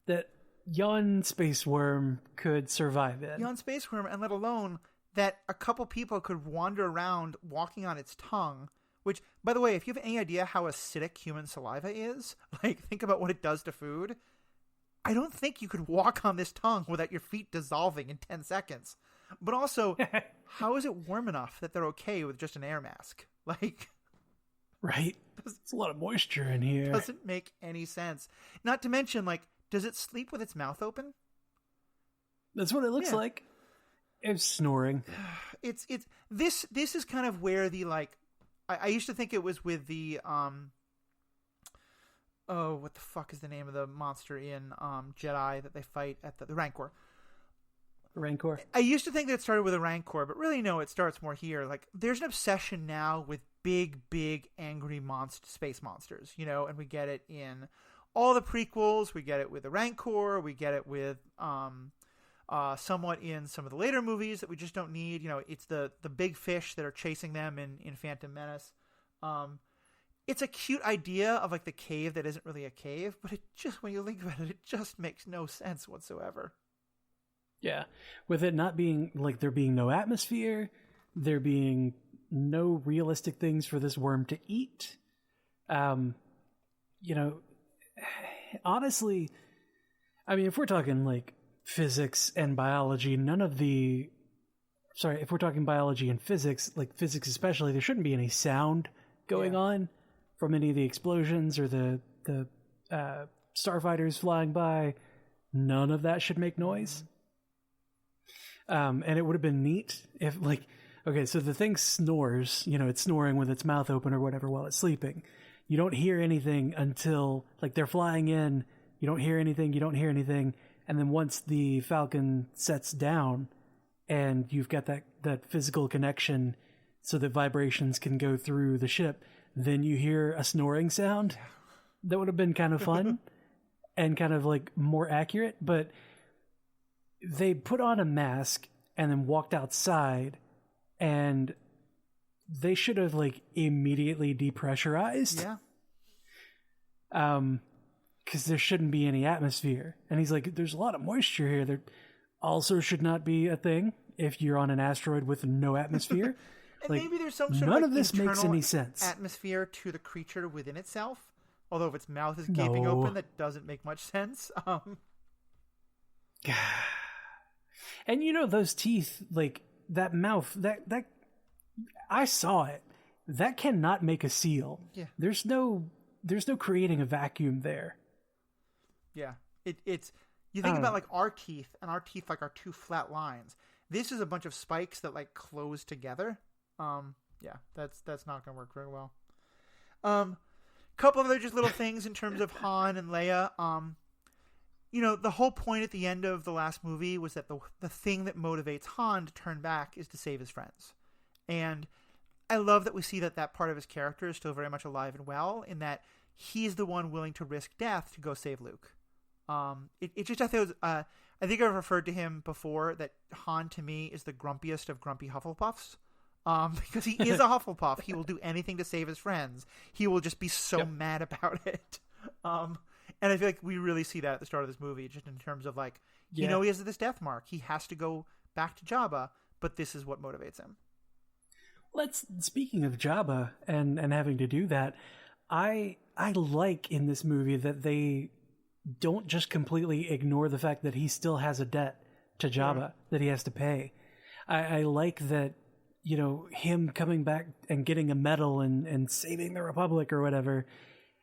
B: that yon space worm could survive in?
A: Yon space worm, and let alone that a couple people could wander around walking on its tongue. Which, by the way, if you have any idea how acidic human saliva is, like, think about what it does to food. I don't think you could walk on this tongue without your feet dissolving in 10 seconds. But also, how is it warm enough that they're okay with just an air mask? Like,
B: right? There's a lot of moisture in here.
A: Doesn't make any sense. Not to mention, like, does it sleep with its mouth open?
B: That's what it looks like. It's snoring.
A: This is kind of where the, like, I used to think it was with the what the fuck is the name of the monster in Jedi that they fight at the Rancor?
B: Rancor.
A: I used to think that it started with a Rancor, but really no, it starts more here. Like, there's an obsession now with big angry space monsters, you know, and we get it in all the prequels. We get it with the Rancor. We get it with somewhat in some of the later movies that we just don't need. You know, it's the big fish that are chasing them in Phantom Menace. It's a cute idea of, like, the cave that isn't really a cave, but it just, when you think about it, it just makes no sense whatsoever.
B: Yeah. With it not being, like, there being no atmosphere, there being no realistic things for this worm to eat. You know, honestly, I mean, if we're talking, like, physics and biology, if we're talking biology and physics, like physics especially, there shouldn't be any sound going on from any of the explosions or the starfighters flying by. None of that should make noise. And it would have been neat if, like, okay, so the thing snores, you know, it's snoring with its mouth open or whatever while it's sleeping. You don't hear anything until, like, they're flying in, you don't hear anything, and then once the Falcon sets down and you've got that physical connection so that vibrations can go through the ship, then you hear a snoring sound. That would have been kind of fun and kind of, like, more accurate, but they put on a mask and then walked outside, and they should have, like, immediately depressurized.
A: Yeah.
B: Because there shouldn't be any atmosphere. And he's like, there's a lot of moisture here. There also should not be a thing if you're on an asteroid with no atmosphere.
A: And
B: like,
A: maybe there's some sort
B: none
A: of, like,
B: of this makes any sense.
A: Atmosphere to the creature within itself. Although if its mouth is gaping open, that doesn't make much sense.
B: And you know, those teeth, like, that mouth, that I saw it. That cannot make a seal.
A: Yeah.
B: There's no creating a vacuum there.
A: Yeah. It's you think about, like, our teeth, and our teeth, like, are two flat lines. This is a bunch of spikes that, like, close together. Yeah, that's not gonna work very well. Couple of other just little things in terms of Han and Leia. You know, the whole point at the end of the last movie was that the thing that motivates Han to turn back is to save his friends. And I love that we see that part of his character is still very much alive and well, in that he's the one willing to risk death to go save Luke. It just, I think I've referred to him before, that Han to me is the grumpiest of grumpy Hufflepuffs. Because he is a Hufflepuff. He will do anything to save his friends. He will just be so mad about it. And I feel like we really see that at the start of this movie, just in terms of, like, you know, he has this death mark. He has to go back to Jabba, but this is what motivates him.
B: Speaking of Jabba and having to do that, I like in this movie that they don't just completely ignore the fact that he still has a debt to Jabba that he has to pay. I like that, you know, him coming back and getting a medal and saving the Republic or whatever,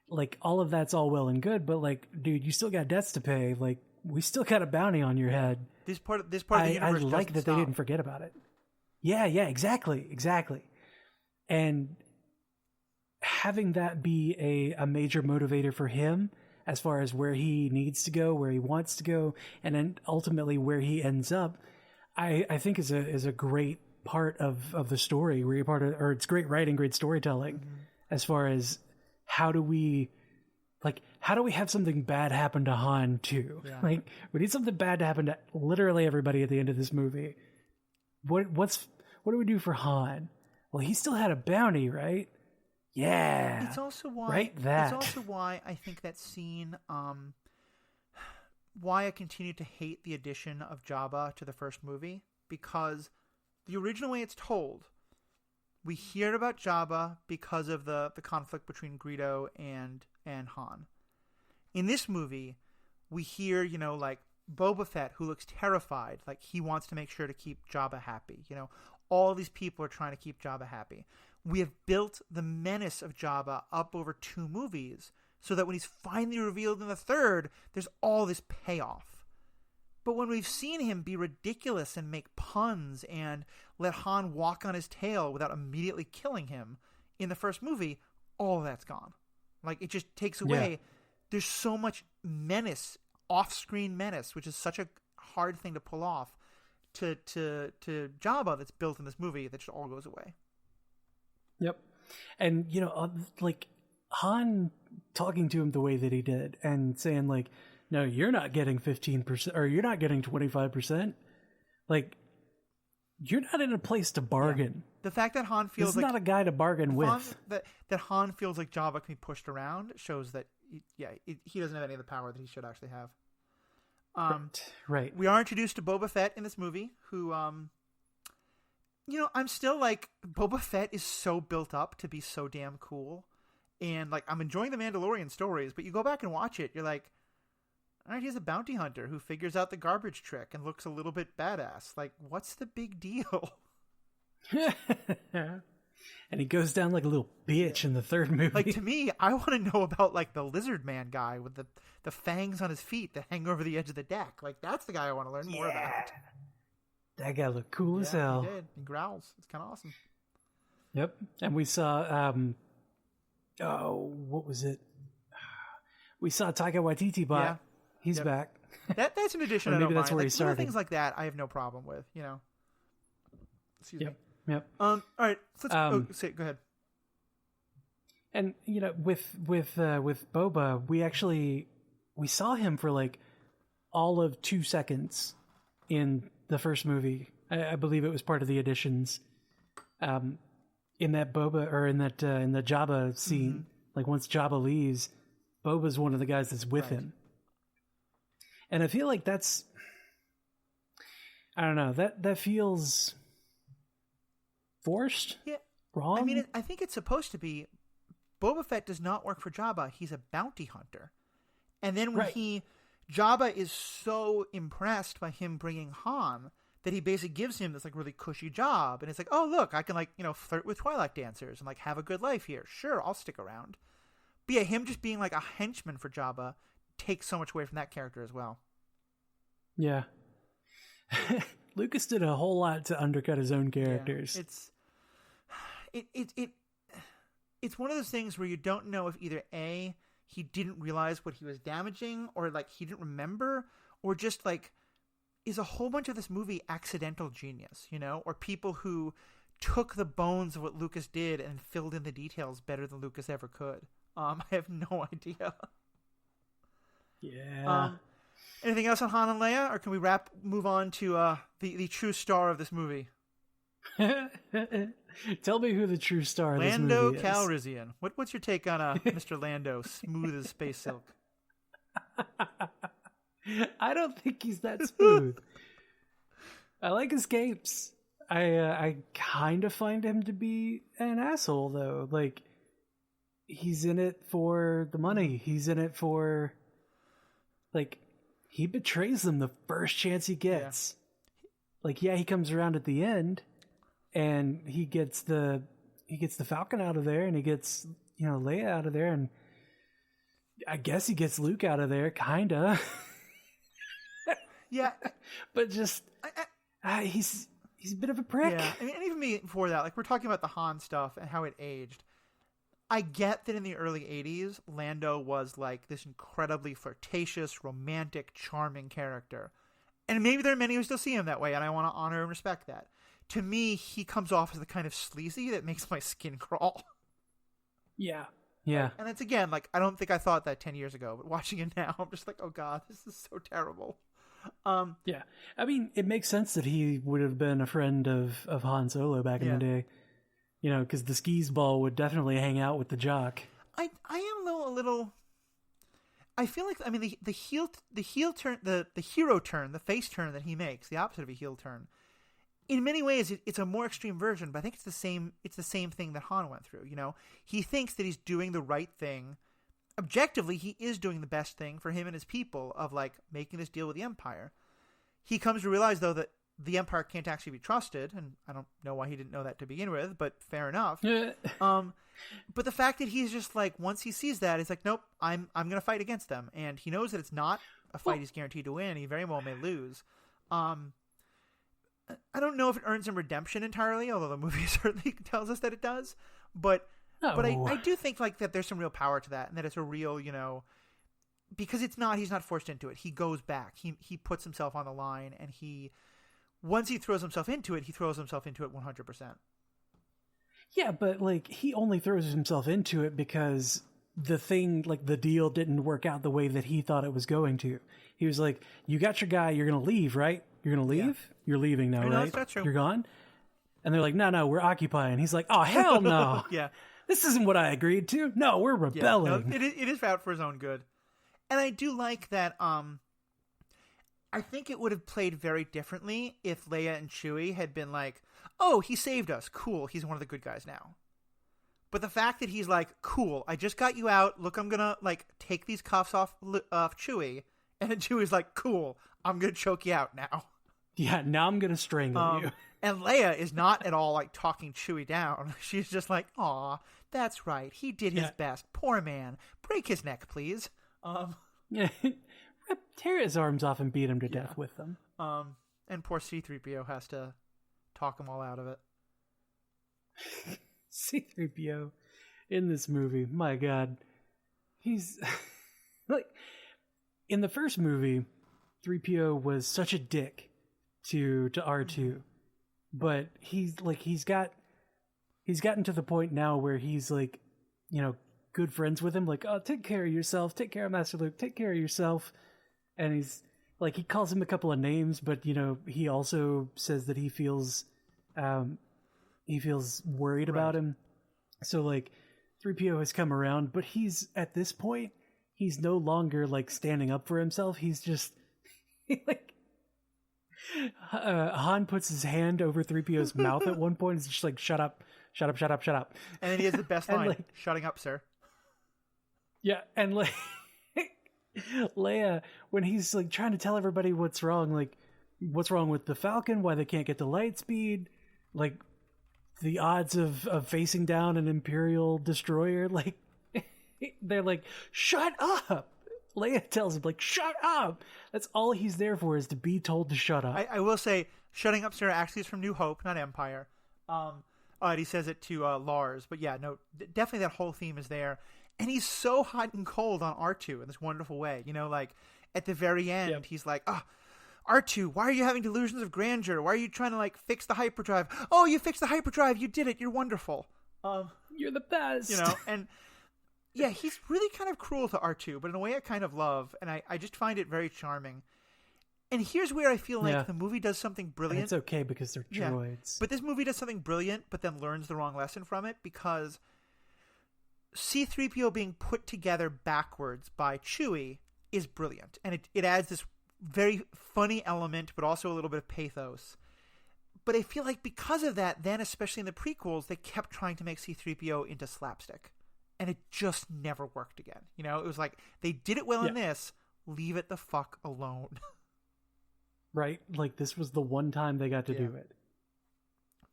B: like, all of that's all well and good, but, like, dude, you still got debts to pay. Like, we still got a bounty on your head.
A: This part of the universe
B: I like that
A: stop.
B: They didn't forget about it. Yeah, exactly. And having that be a major motivator for him as far as where he needs to go, where he wants to go, and then ultimately where he ends up, I think is a great part of the story, where you're part of, or it's great writing, great storytelling, as far as how do we have something bad happen to Han too?
A: Yeah.
B: Like, we need something bad to happen to literally everybody at the end of this movie. What do we do for Han? Well, he still had a bounty, right? Yeah.
A: It's also why
B: that.
A: It's also why I think that scene, why I continue to hate the addition of Jabba to the first movie, because the original way it's told, we hear about Jabba because of the conflict between Greedo and Han. In this movie, we hear, like Boba Fett, who looks terrified, like he wants to make sure to keep Jabba happy. All these people are trying to keep Jabba happy. We have built the menace of Jabba up over 2 movies so that when he's finally revealed in the third, there's all this payoff. But when we've seen him be ridiculous and make puns and let Han walk on his tail without immediately killing him in the first movie, all of that's gone. Like, it just takes away. Yeah. There's so much menace, off-screen menace, which is such a hard thing to pull off to Jabba that's built in this movie that just all goes away.
B: Yep. And, like, Han talking to him the way that he did and saying, like, no, you're not getting 15% or you're not getting 25%. Like, you're not in a place to bargain. Yeah.
A: The fact that Han feels
B: like... This is not a guy to bargain with.
A: That Han feels like Jabba can be pushed around shows that, he doesn't have any of the power that he should actually have.
B: Right.
A: We are introduced to Boba Fett in this movie, who, I'm still like, Boba Fett is so built up to be so damn cool. And, like, I'm enjoying the Mandalorian stories, but you go back and watch it, you're like, all right, he's a bounty hunter who figures out the garbage trick and looks a little bit badass. Like, what's the big deal?
B: And he goes down like a little bitch in the third movie.
A: Like, to me, I want to know about, like, the lizard man guy with the fangs on his feet that hang over the edge of the deck. Like, that's the guy I want to learn more about.
B: That guy looked cool as hell.
A: He did. He growls. It's kind of awesome.
B: Yep. And we saw, what was it? We saw Taika Waititi, but... Yeah. He's back.
A: That's an addition.
B: Maybe
A: I don't
B: that's
A: mind.
B: where he started.
A: Things like that, I have no problem with. Excuse me.
B: Yep.
A: All right. So let's go ahead.
B: And with Boba, we saw him for like all of 2 seconds in the first movie. I believe it was part of the additions. In that Boba or in the Jabba scene, like once Jabba leaves, Boba's one of the guys that's with him. And I feel like that's, I don't know, that feels forced?
A: Yeah.
B: Wrong?
A: I mean, I think it's supposed to be, Boba Fett does not work for Jabba. He's a bounty hunter. And then when Jabba is so impressed by him bringing Han that he basically gives him this like really cushy job. And it's like, oh, look, I can like, flirt with Twilight dancers and like have a good life here. Sure, I'll stick around. But yeah, him just being like a henchman for Jabba takes so much away from that character as well.
B: Yeah. Lucas did a whole lot to undercut his own characters.
A: Yeah, it's one of those things where you don't know if either A, he didn't realize what he was damaging, or like he didn't remember, or just like is a whole bunch of this movie accidental genius, or people who took the bones of what Lucas did and filled in the details better than Lucas ever could. I have no idea.
B: Yeah.
A: Anything else on Han and Leia, or can we move on to the true star of this movie?
B: Tell me who the true star of this
A: Lando
B: movie is.
A: Calrissian. What's your take on Mr. Lando, smooth as space silk?
B: I don't think he's that smooth. I like his capes. I kind of find him to be an asshole, though. Like, he's in it for the money. He's in it for... Like, he betrays them the first chance he gets. Yeah. Like, he comes around at the end, and he gets the Falcon out of there, and he gets, Leia out of there, and I guess he gets Luke out of there, kinda.
A: Yeah.
B: But just, he's a bit of a prick.
A: Yeah, I mean, and even before that, like, we're talking about the Han stuff and how it aged. I get that in the early 80s, Lando was like this incredibly flirtatious, romantic, charming character. And maybe there are many who still see him that way, and I want to honor and respect that. To me, he comes off as the kind of sleazy that makes my skin crawl.
B: Yeah. Yeah.
A: And it's, again, like, I don't think I thought that 10 years ago, but watching it now, I'm just like, oh God, this is so terrible.
B: Yeah. I mean, it makes sense that he would have been a friend of Han Solo back in the day. You know, because the skis ball would definitely hang out with the jock.
A: I am a little. I feel like, I mean, the hero turn, the face turn that he makes, the opposite of a heel turn. In many ways, it's a more extreme version, but I think it's the same. It's the same thing that Han went through. You know, he thinks that he's doing the right thing. Objectively, he is doing the best thing for him and his people of, like, making this deal with the Empire. He comes to realize, though, that the Empire can't actually be trusted, and I don't know why he didn't know that to begin with, but fair enough. But the fact that he's just like, once he sees that, he's like, nope, I'm going to fight against them, and he knows that it's not a fight he's guaranteed to win. He very well may lose. I don't know if it earns him redemption entirely, although the movie certainly tells us that it does. But I do think, like, that there's some real power to that, and that it's a real, you know, because he's not forced into it. He goes back. He puts himself on the line, and once he throws himself into it, he throws himself into it 100%.
B: Yeah, but, like, he only throws himself into it because the thing, like, the deal didn't work out the way that he thought it was going to. He was like, you got your guy, you're going to leave, right? You're going to leave? Yeah. You're leaving now, right?
A: That's not true.
B: You're gone? And they're like, no, we're occupying. He's like, oh, hell no.
A: Yeah.
B: This isn't what I agreed to. No, we're rebelling.
A: Yeah, no, it is out for his own good. And I do like that, I think it would have played very differently if Leia and Chewie had been like, oh, he saved us. Cool. He's one of the good guys now. But the fact that he's like, cool, I just got you out. Look, I'm going to, like, take these cuffs off Chewie. And then Chewie's like, cool, I'm going to choke you out now.
B: Yeah, now I'm going to strangle you.
A: And Leia is not at all, like, talking Chewie down. She's just like, aw, that's right. He did his best. Poor man. Break his neck, please.
B: Yeah. Tear his arms off and beat him to death with them.
A: And poor C-3PO has to talk him all out of it.
B: C-3PO in this movie, my God. He's like, in the first movie, 3PO was such a dick to R2. But he's gotten to the point now where he's, like, you know, good friends with him, like, oh, take care of yourself, take care of Master Luke, take care of yourself. And he's like, he calls him a couple of names, but, you know, he also says that he feels worried about him. So, like, 3PO has come around, but he's, at this point, he's no longer, like, standing up for himself. He's just, like, Han puts his hand over 3PO's mouth at one point. It's just like, shut up, shut up, shut up, shut up.
A: And then he has the best line, like, shutting up, sir.
B: Yeah, and, like, Leia, when he's, like, trying to tell everybody what's wrong, like, what's wrong with the Falcon, why they can't get the light speed, like, the odds of facing down an Imperial destroyer, like, they're like, shut up! Leia tells him, like, shut up! That's all he's there for, is to be told to shut up.
A: I will say, shutting up, sir, actually is from New Hope, not Empire. And he says it to Lars, but yeah, no, definitely that whole theme is there. And he's so hot and cold on R2 in this wonderful way. You know, like, at the very end, he's like, oh, R2, why are you having delusions of grandeur? Why are you trying to, like, fix the hyperdrive? Oh, you fixed the hyperdrive. You did it. You're wonderful.
B: You're the best.
A: You know, and yeah, he's really kind of cruel to R2, but in a way I kind of love. And I just find it very charming. And here's where I feel like the movie does something brilliant.
B: And it's okay because they're droids.
A: But this movie does something brilliant, but then learns the wrong lesson from it, because C-3PO being put together backwards by Chewie is brilliant. And it adds this very funny element, but also a little bit of pathos. But I feel like because of that, then especially in the prequels, they kept trying to make C-3PO into slapstick. And it just never worked again. You know, it was like, they did it well in this, leave it the fuck alone.
B: Right? Like, this was the one time they got to do it.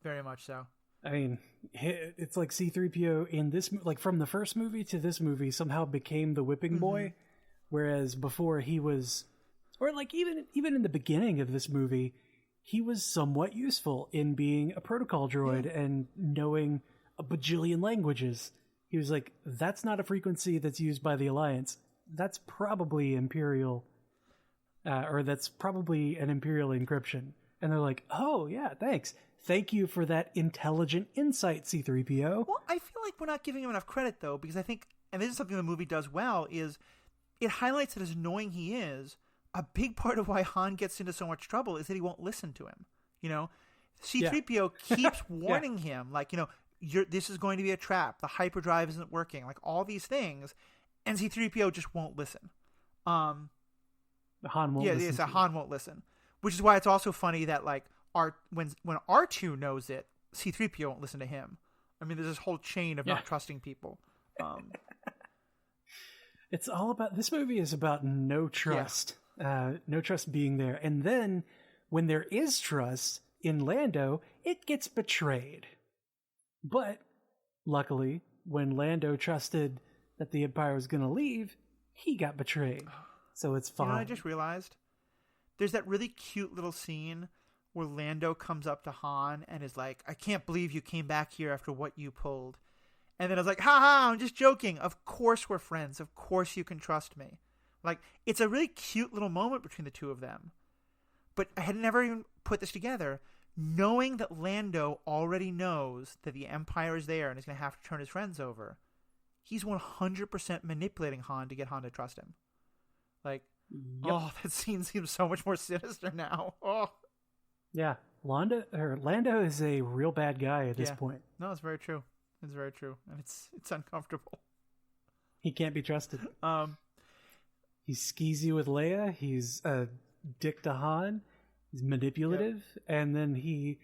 A: Very much so.
B: I mean, it's like C-3PO in this, like, from the first movie to this movie somehow became the whipping boy, whereas before he was, or like even in the beginning of this movie, he was somewhat useful in being a protocol droid and knowing a bajillion languages. He was like, that's not a frequency that's used by the Alliance. That's probably Imperial. or that's probably an Imperial encryption. And they're like, oh, yeah, thanks. Thank you for that intelligent insight, C-3PO.
A: Well, I feel like we're not giving him enough credit, though, because I think, and this is something the movie does well, is it highlights that as annoying he is, a big part of why Han gets into so much trouble is that he won't listen to him. You know, C-3PO keeps warning him, like, you know, this is going to be a trap. The hyperdrive isn't working. Like, all these things. And C-3PO just won't listen.
B: Han won't listen.
A: Yeah, Han won't listen. Which is why it's also funny that, like, when R2 knows it, C-3PO won't listen to him. I mean, there's this whole chain of not trusting people.
B: It's all about... This movie is about no trust. No trust being there. And then, when there is trust in Lando, it gets betrayed. But, luckily, when Lando trusted that the Empire was going to leave, he got betrayed. So it's fine.
A: You know what I just realized? There's that really cute little scene where Lando comes up to Han and is like, I can't believe you came back here after what you pulled. And then I was like, ha, I'm just joking. Of course we're friends. Of course you can trust me. Like, it's a really cute little moment between the two of them. But I had never even put this together. Knowing that Lando already knows that the Empire is there and is going to have to turn his friends over, he's 100% manipulating Han to get Han to trust him. Like, oh, that scene seems so much more sinister now. Oh,
B: yeah. Lando is a real bad guy at this point.
A: No, it's very true. It's very true, and it's uncomfortable.
B: He can't be trusted. He's skeezy with Leia. He's a dick to Han. He's manipulative, and then he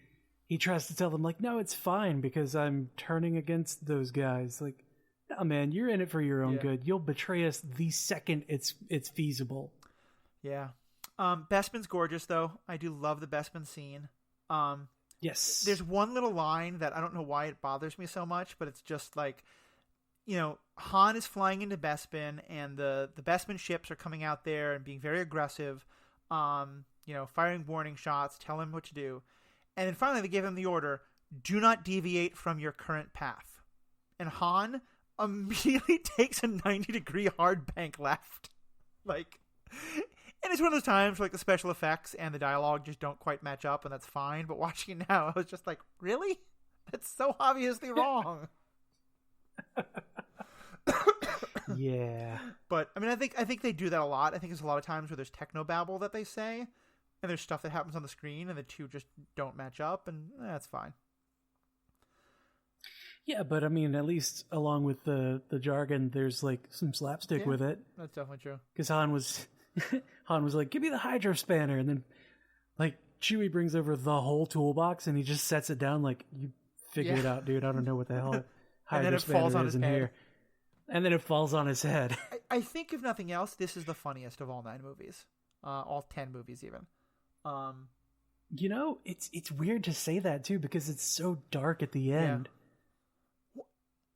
B: tries to tell them, like, no, it's fine because I'm turning against those guys. Like, no, man, you're in it for your own good. You'll betray us the second it's feasible.
A: Yeah. Bespin's gorgeous, though. I do love the Bespin scene.
B: Yes.
A: There's one little line that I don't know why it bothers me so much, but it's just like, you know, Han is flying into Bespin, and the Bespin ships are coming out there and being very aggressive, you know, firing warning shots, tell him what to do. And then finally they give him the order, do not deviate from your current path. And Han immediately takes a 90-degree hard bank left. Like, and it's one of those times where, like, the special effects and the dialogue just don't quite match up, and that's fine. But watching it now, I was just like, really? That's so obviously wrong.
B: Yeah.
A: But, I mean, I think they do that a lot. I think there's a lot of times where there's technobabble that they say, and there's stuff that happens on the screen, and the two just don't match up, and that's fine.
B: Yeah, but I mean, at least along with the jargon, there's like some slapstick with it.
A: That's definitely true.
B: Because Han was like, give me the Hydro Spanner, and then like Chewie brings over the whole toolbox, and he just sets it down like, you figure it out, dude. I don't know what the hell Hydro Spanner is in here. And then it falls on his head.
A: I think, if nothing else, this is the funniest of all 9 movies. All 10 movies, even.
B: You know, it's weird to say that, too, because it's so dark at the end. Yeah.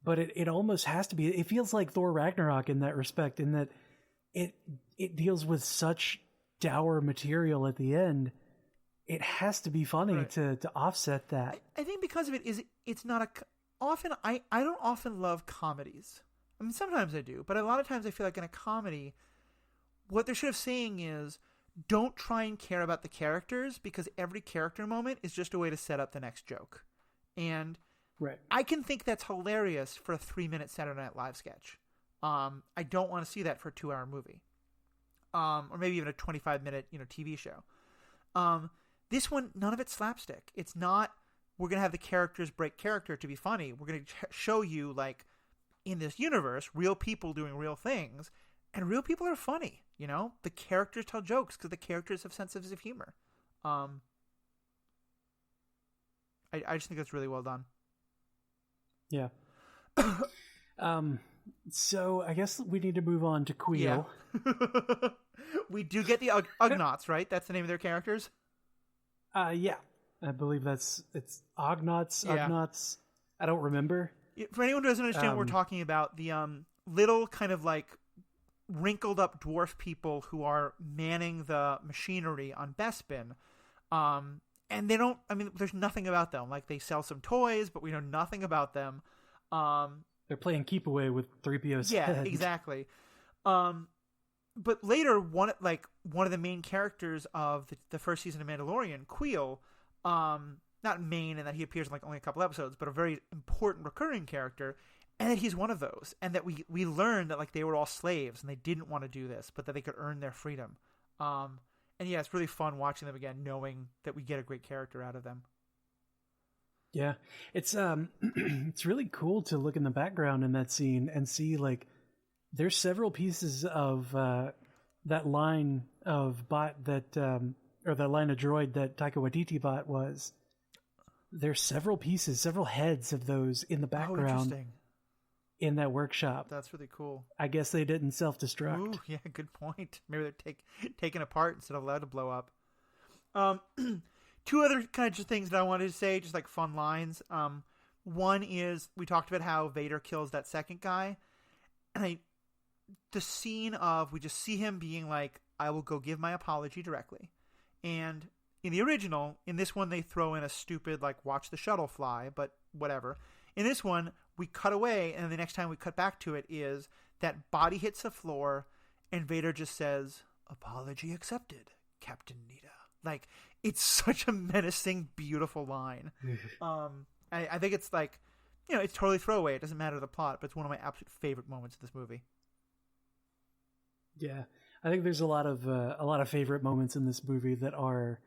B: But it almost has to be. It feels like Thor Ragnarok in that respect, in that it deals with such dour material at the end. It has to be funny to offset that.
A: I think because of it's not a... Often, I don't often love comedies. I mean, sometimes I do, but a lot of times I feel like in a comedy, what they're sort of saying is, don't try and care about the characters, because every character moment is just a way to set up the next joke. And I can think that's hilarious for a 3-minute Saturday Night Live sketch. I don't want to see that for a 2-hour movie. Or maybe even a 25-minute, TV show. This one, none of it's slapstick. It's not, we're going to have the characters break character to be funny. We're going to show you, like, in this universe, real people doing real things, and real people are funny. The characters tell jokes because the characters have senses of humor. I just think that's really well done.
B: Yeah. So I guess we need to move on to Queel.
A: Yeah. We do get the Ugnaughts, right? That's the name of their characters?
B: Yeah. I believe it's Ugnaughts, Ugnaughts. I don't remember.
A: For anyone who doesn't understand what we're talking about, the little kind of like wrinkled up dwarf people who are manning the machinery on Bespin, and they don't, there's nothing about them. Like, they sell some toys, but we know nothing about them.
B: They're playing keep away with 3PO's head.
A: Yeah, exactly. But later, one one of the main characters of the first season of Mandalorian, Queel, not main in that he appears in like only a couple episodes, but a very important recurring character, and that he's one of those, and that we learned that like they were all slaves and they didn't want to do this, but that they could earn their freedom. And yeah, it's really fun watching them again, knowing that we get a great character out of them.
B: Yeah, it's it's really cool to look in the background in that scene and see like there's several pieces of that line of bot that or that line of droid that Taika Waititi bot was. There's several pieces, several heads of those in the background in that workshop.
A: That's really cool.
B: I guess they didn't self-destruct.
A: Ooh, yeah, good point. Maybe they're taken apart instead of allowed to blow up. Two other kind of just things that I wanted to say, just like fun lines. One is we talked about how Vader kills that second guy, and the scene of we just see him being like, "I will go give my apology directly," and in the original, in this one they throw in a stupid like "watch the shuttle fly," but whatever. In this one, we cut away, and the next time we cut back to it is that body hits the floor, and Vader just says, "Apology accepted, Captain Nita." Like, it's such a menacing, beautiful line. I think it's like, it's totally throwaway. It doesn't matter the plot, but it's one of my absolute favorite moments of this movie.
B: Yeah, I think there's a lot of favorite moments in this movie that are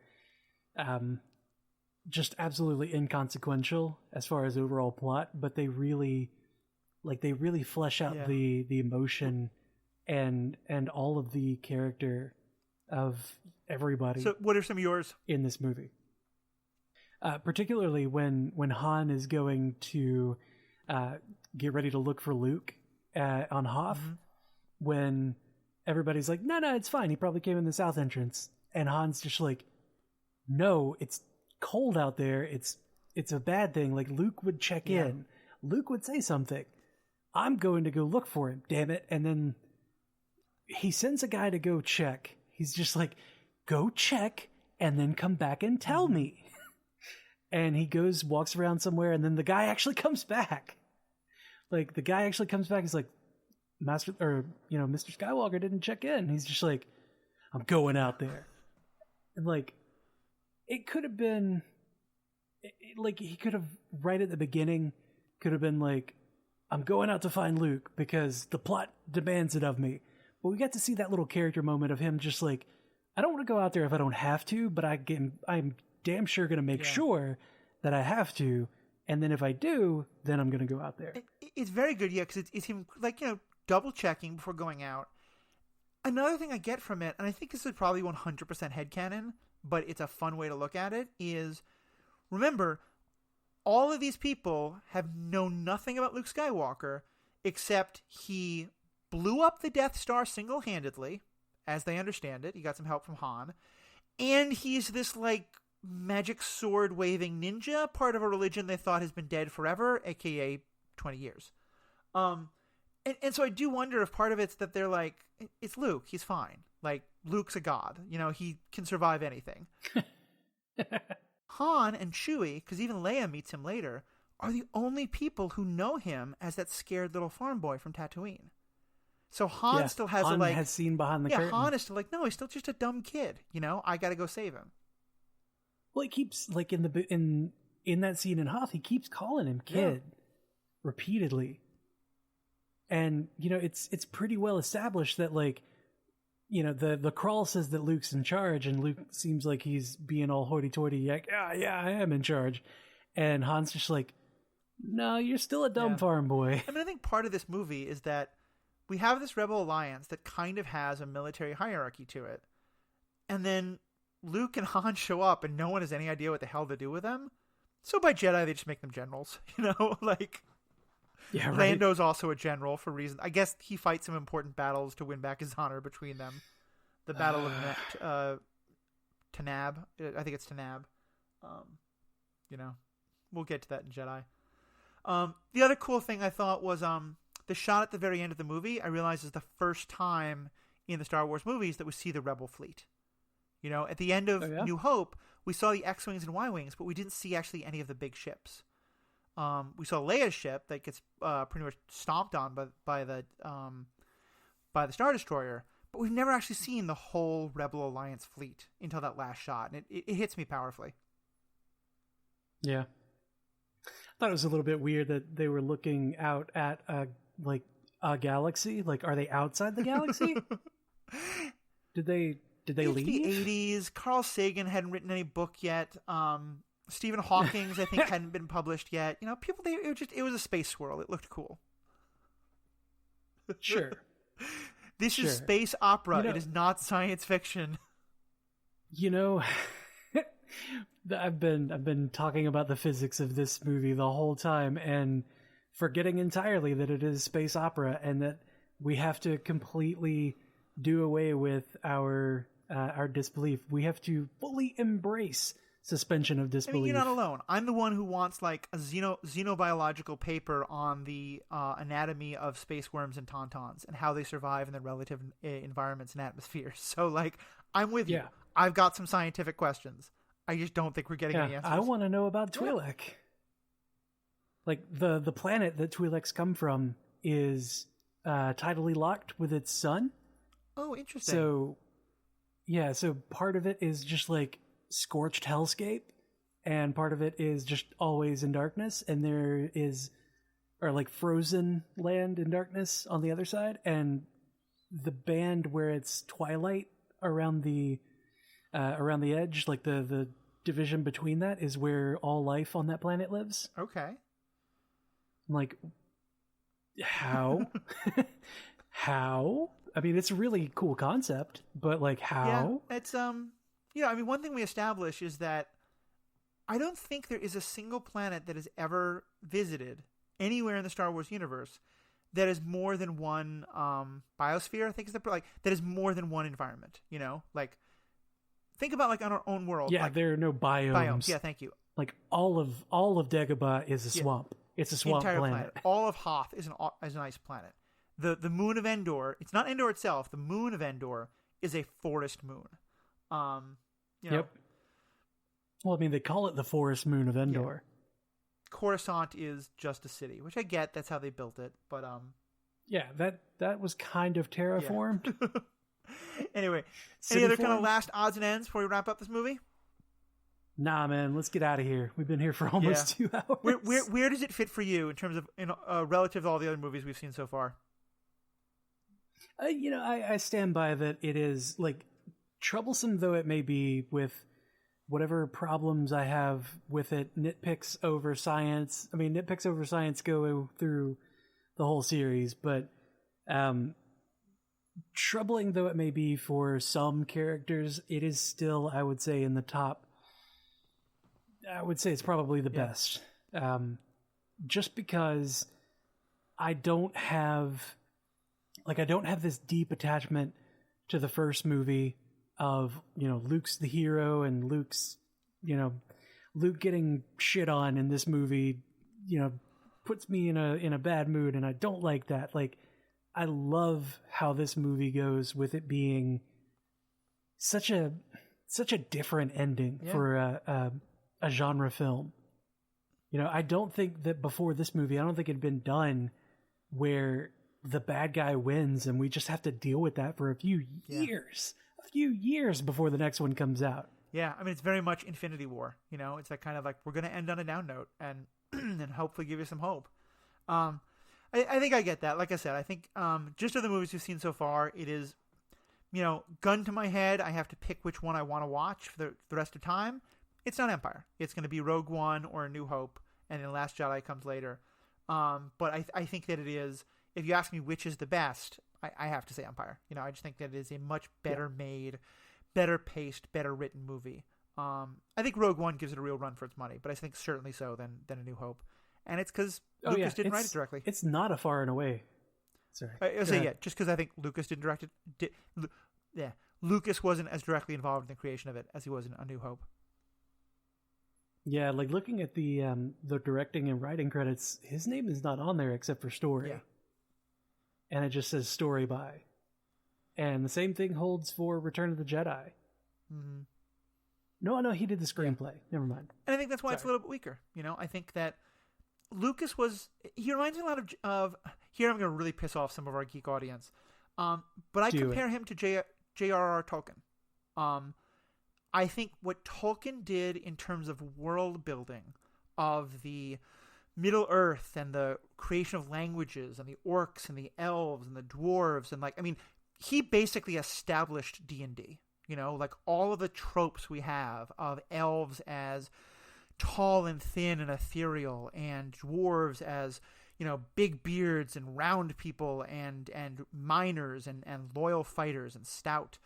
B: just absolutely inconsequential as far as overall plot, but they really flesh out the emotion and all of the character of everybody.
A: So what are some of yours
B: in this movie? Particularly when Han is going to get ready to look for Luke on Hoth, when everybody's like, no, it's fine. He probably came in the south entrance. And Han's just like, no, it's cold out there. It's a bad thing. Like, Luke would check in. Luke would say something. I'm going to go look for him, damn it. And then he sends a guy to go check. He's just like, go check and then come back and tell me. And he goes, walks around somewhere, and then the guy actually comes back. Like, the guy actually comes back. He's like, Mr. Skywalker didn't check in. He's just like, I'm going out there. And like, it could have been, like, he could have, right at the beginning, could have been like, I'm going out to find Luke because the plot demands it of me. But we got to see that little character moment of him just like, I don't want to go out there if I don't have to, but I'm damn sure going to make sure that I have to. And then if I do, then I'm going to go out there.
A: It's very good, yeah, because it's him, like, double checking before going out. Another thing I get from it, and I think this is probably 100% headcanon, but it's a fun way to look at it, is remember, all of these people have known nothing about Luke Skywalker except he blew up the Death Star single-handedly, as they understand it. He got some help from Han. And he's this, like, magic sword-waving ninja, part of a religion they thought has been dead forever, a.k.a. 20 years. And so I do wonder if part of it's that they're like, it's Luke, he's fine. Like, Luke's a god. He can survive anything. Han and Chewie, because even Leia meets him later, are the only people who know him as that scared little farm boy from Tatooine. So Han still has
B: Han has seen behind the curtain.
A: Han is still like, no, he's still just a dumb kid. I got to go save him.
B: Well, he keeps, like, in that scene in Hoth, he keeps calling him kid repeatedly. And, it's pretty well established that, like, the crawl says that Luke's in charge, and Luke seems like he's being all hoity-toity, like, yeah, I am in charge. And Han's just like, no, you're still a dumb farm boy.
A: I mean, I think part of this movie is that we have this Rebel Alliance that kind of has a military hierarchy to it. And then Luke and Han show up and no one has any idea what the hell to do with them. So by Jedi, they just make them generals, like... Yeah, right. Lando's also a general for reasons. I guess he fights some important battles to win back his honor between them. The Battle of Tanab. I think it's Tanab. We'll get to that in Jedi. The other cool thing I thought was the shot at the very end of the movie. I realized is the first time in the Star Wars movies that we see the Rebel fleet. At the end of New Hope, we saw the X-Wings and Y-Wings, but we didn't see actually any of the big ships. We saw Leia's ship that gets pretty much stomped on by the Star Destroyer, but we've never actually seen the whole Rebel Alliance fleet until that last shot, and it hits me powerfully.
B: Yeah. I thought it was a little bit weird that they were looking out at a galaxy. Like, are they outside the galaxy? Did they leave?
A: The 80s. Carl Sagan hadn't written any book yet. Stephen Hawking's, I think, hadn't been published yet. You know, it was a space swirl. It looked cool.
B: Sure.
A: This is space opera. It is not science fiction.
B: You know, I've been talking about the physics of this movie the whole time and forgetting entirely that it is space opera and that we have to completely do away with our disbelief. We have to fully embrace suspension of disbelief.
A: I mean, you're not alone. I'm the one who wants like a xenobiological paper on the anatomy of space worms and tauntauns and how they survive in their relative environments and atmospheres. So, like, I'm with you. I've got some scientific questions. I just don't think we're getting any answers.
B: I want to know about Twi'lek. Like, the planet that Twi'leks come from is tidally locked with its sun.
A: Oh, interesting.
B: So part of it is just like scorched hellscape, and part of it is just always in darkness, and there is like frozen land in darkness on the other side, and the band where it's twilight around the edge, like the division between that, is where all life on that planet lives.
A: Okay.
B: I'm like, how? How? I mean, it's a really cool concept, but like, how?
A: Yeah, it's I mean, one thing we establish is that I don't think there is a single planet that is ever visited anywhere in the Star Wars universe that is more than one biosphere. I think is that is more than one environment. You know, like think about like on our own world.
B: Yeah,
A: like,
B: there are no biomes.
A: Yeah, thank you.
B: Like all of Dagobah is a swamp. It's a swamp planet.
A: All of Hoth is an ice planet. The moon of Endor. It's not Endor itself. The moon of Endor is a forest moon. You know,
B: yep. Well, I mean, they call it the forest moon of Endor.
A: Yeah. Coruscant is just a city, which I get. That's how they built it. But
B: yeah, that was kind of terraformed.
A: Yeah. Anyway,
B: City
A: any other
B: form?
A: kind of last odds and ends before we wrap up this movie?
B: Nah, man, let's get out of here. We've been here for almost 2 hours.
A: Where does it fit for you in terms of relative to all the other movies we've seen so far?
B: I stand by that. It is like troublesome though it may be, with whatever problems I have with it. Nitpicks over science. I mean, nitpicks over science go through the whole series, but troubling though it may be for some characters, it is still, I would say, in the top. I would say it's probably the best. Just because I don't have this deep attachment to the first movie of, Luke's the hero and Luke getting shit on in this movie, puts me in a bad mood, and I don't like that. Like, I love how this movie goes with it being such a different ending for a genre film. I don't think that before this movie, I don't think it had been done where the bad guy wins and we just have to deal with that for a few years before the next one comes out.
A: Yeah, I mean, it's very much Infinity War. It's that kind of like, we're going to end on a down note and and hopefully give you some hope. I think I get that. Like I said, I think just of the movies we've seen so far, it is, gun to my head, I have to pick which one I want to watch for the rest of time. It's not Empire. It's going to be Rogue One or A New Hope, and then Last Jedi comes later. But I think that it is, if you ask me which is the best, I have to say Empire. I just think that it is a much better made, better paced, better written movie. I think Rogue One gives it a real run for its money, but I think certainly so than A New Hope. And it's because Lucas didn't write it directly.
B: It's not a far and away. Sorry.
A: I'll say, just because I think Lucas didn't direct it. Lucas wasn't as directly involved in the creation of it as he was in A New Hope.
B: Yeah, like looking at the directing and writing credits, his name is not on there except for story.
A: Yeah.
B: And it just says story by. And the same thing holds for Return of the Jedi.
A: Mm-hmm.
B: No, he did the screenplay. Never mind.
A: And I think that's why it's a little bit weaker. I think that Lucas he reminds me a lot of here I'm going to really piss off some of our geek audience. But I compare him to J.R.R. Tolkien. I think what Tolkien did in terms of world building of the Middle Earth and the creation of languages and the orcs and the elves and the dwarves and he basically established D&D. Like all of the tropes we have of elves as tall and thin and ethereal, and dwarves as big beards and round people and miners and loyal fighters and stout.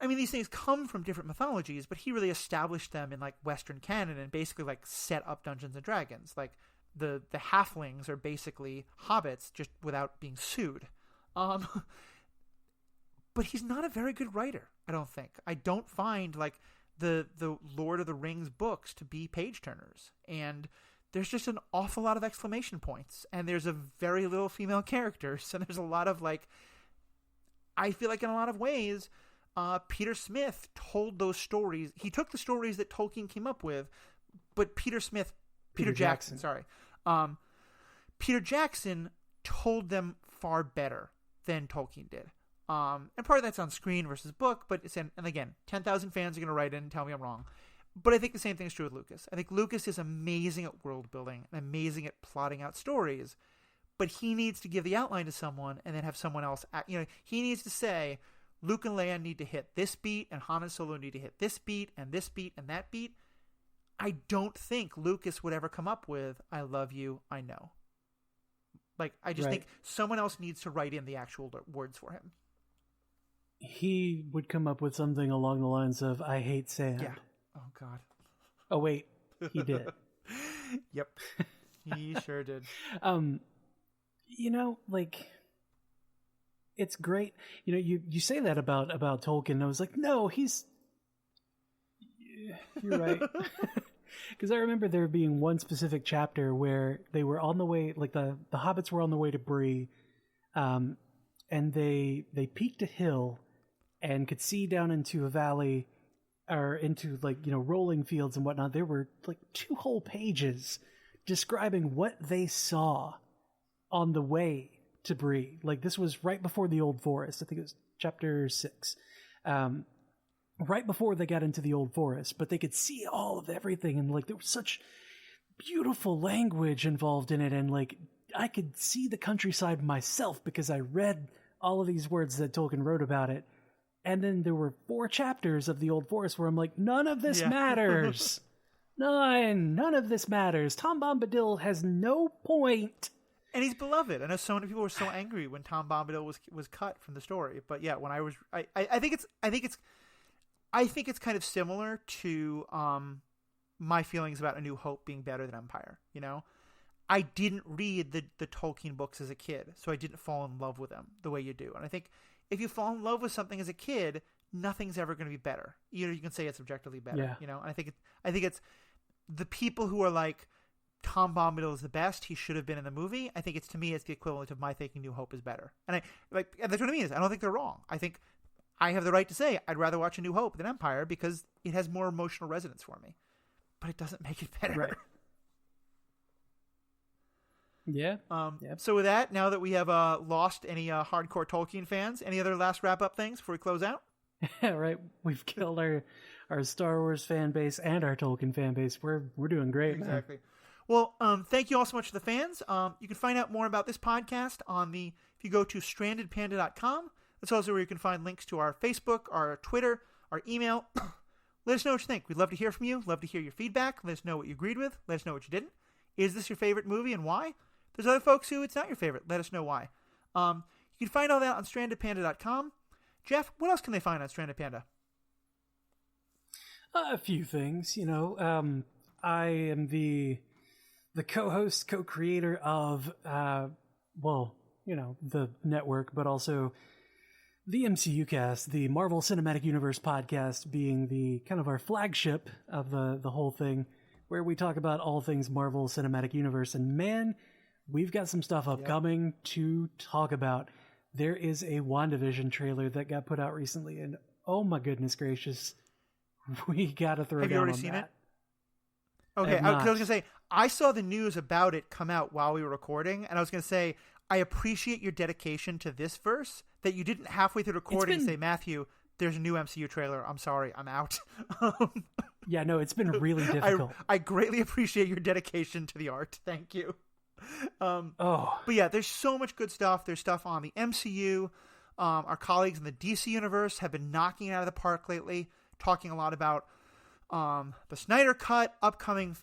A: These things come from different mythologies, but he really established them in like Western canon and basically like set up Dungeons and Dragons. Like the halflings are basically hobbits just without being sued. But he's not a very good writer, I don't think. I don't find like the Lord of the Rings books to be page turners. And there's just an awful lot of exclamation points, and there's a very little female characters, and there's a lot of like, I feel like in a lot of ways, Peter Smith told those stories. He took the stories that Tolkien came up with, but Peter Jackson told them far better than Tolkien did. And part of that's on screen versus book, but and again, 10,000 fans are going to write in and tell me I'm wrong. But I think the same thing is true with Lucas. I think Lucas is amazing at world building and amazing at plotting out stories, but he needs to give the outline to someone and then have someone else he needs to say, Luke and Leia need to hit this beat, and Han and Solo need to hit this beat and that beat. I don't think Lucas would ever come up with, I love you, I know. Like, I just think someone else needs to write in the actual words for him.
B: He would come up with something along the lines of, I hate sand.
A: Yeah. Oh, God.
B: Oh, wait. He did.
A: Yep. He sure did.
B: It's great. You say that about Tolkien, and I was like, no, you're right. Because I remember there being one specific chapter where they were on the way, like the hobbits were on the way to Bree, and they peaked a hill and could see down into a valley or into rolling fields and whatnot. There were like 2 whole pages describing what they saw on the way to Bree. Like, this was right before the Old Forest. I think it was chapter 6. Right before they got into the Old Forest, but they could see all of everything, and like there was such beautiful language involved in it, and like I could see the countryside myself because I read all of these words that Tolkien wrote about it. And then there were 4 chapters of the Old Forest where I'm like, none of this matters. None of this matters. Tom Bombadil has no point.
A: And he's beloved. I know so many people were so angry when Tom Bombadil was cut from the story. But yeah, when I think it's kind of similar to my feelings about A New Hope being better than Empire. I didn't read the Tolkien books as a kid, so I didn't fall in love with them the way you do. And I think if you fall in love with something as a kid, nothing's ever going to be better. You can say it's objectively better. And I think it's the people who are like, Tom Bombadil is the best, he should have been in the movie. I think it's the equivalent of my thinking New Hope is better. And that's what I mean. I don't think they're wrong. I think I have the right to say I'd rather watch A New Hope than Empire because it has more emotional resonance for me. But it doesn't make it better.
B: Right. Yeah.
A: So with that, now that we have lost any hardcore Tolkien fans, any other last wrap-up things before we close out?
B: Yeah, right. We've killed our Star Wars fan base and our Tolkien fan base. We're doing great,
A: exactly.
B: Man.
A: Well, thank you all so much to the fans. You can find out more about this podcast if you go to strandedpanda.com. That's also where you can find links to our Facebook, our Twitter, our email. Let us know what you think. We'd love to hear from you. Love to hear your feedback. Let us know what you agreed with. Let us know what you didn't. Is this your favorite movie and why? There's other folks who it's not your favorite. Let us know why. You can find all that on strandedpanda.com. Jeff, what else can they find on Stranded Panda?
B: A few things. I am the co-host, co-creator of, the network, but also the MCU cast, the Marvel Cinematic Universe podcast, being the kind of our flagship of the whole thing, where we talk about all things Marvel Cinematic Universe. And man, we've got some stuff upcoming to talk about. There is a WandaVision trailer that got put out recently, and oh my goodness gracious, we got to throw down on that. Have you already seen it?
A: Okay, I was going to say, I saw the news about it come out while we were recording, and I was going to say, I appreciate your dedication to this verse. that you didn't halfway through the recording say, Matthew, there's a new MCU trailer. I'm sorry, I'm out.
B: Yeah, no, it's been really difficult.
A: I greatly appreciate your dedication to the art. Thank you. But yeah, there's so much good stuff. There's stuff on the MCU. Our colleagues in the DC universe have been knocking it out of the park lately, talking a lot about the Snyder Cut, upcoming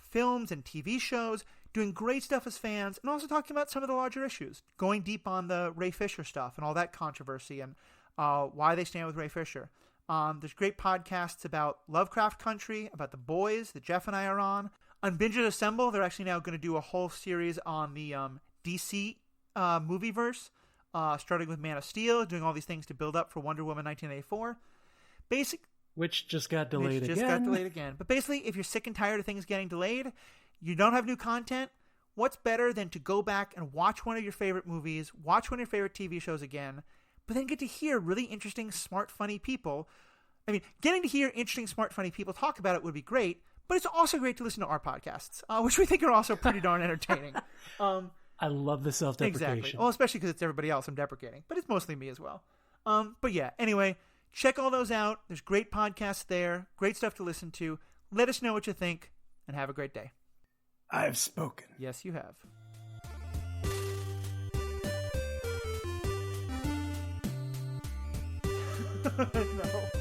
A: films and TV shows, doing great stuff as fans, and also talking about some of the larger issues, going deep on the Ray Fisher stuff and all that controversy and why they stand with Ray Fisher. There's great podcasts about Lovecraft Country, about The Boys that Jeff and I are on. On Binge and Assemble, they're actually now going to do a whole series on the DC movieverse, starting with Man of Steel, doing all these things to build up for Wonder Woman 1984.
B: Which just got delayed
A: again. But basically, if you're sick and tired of things getting delayed, you don't have new content, what's better than to go back and watch one of your favorite movies, watch one of your favorite TV shows again, but then get to hear really interesting, smart, funny people. I mean, getting to hear interesting, smart, funny people talk about it would be great, but it's also great to listen to our podcasts, which we think are also pretty darn entertaining.
B: I love the self-deprecation.
A: Exactly. Well, especially because it's everybody else I'm deprecating, but it's mostly me as well. But yeah, anyway, check all those out. There's great podcasts there, great stuff to listen to. Let us know what you think, and have a great day.
B: I've spoken.
A: Yes, you have. No.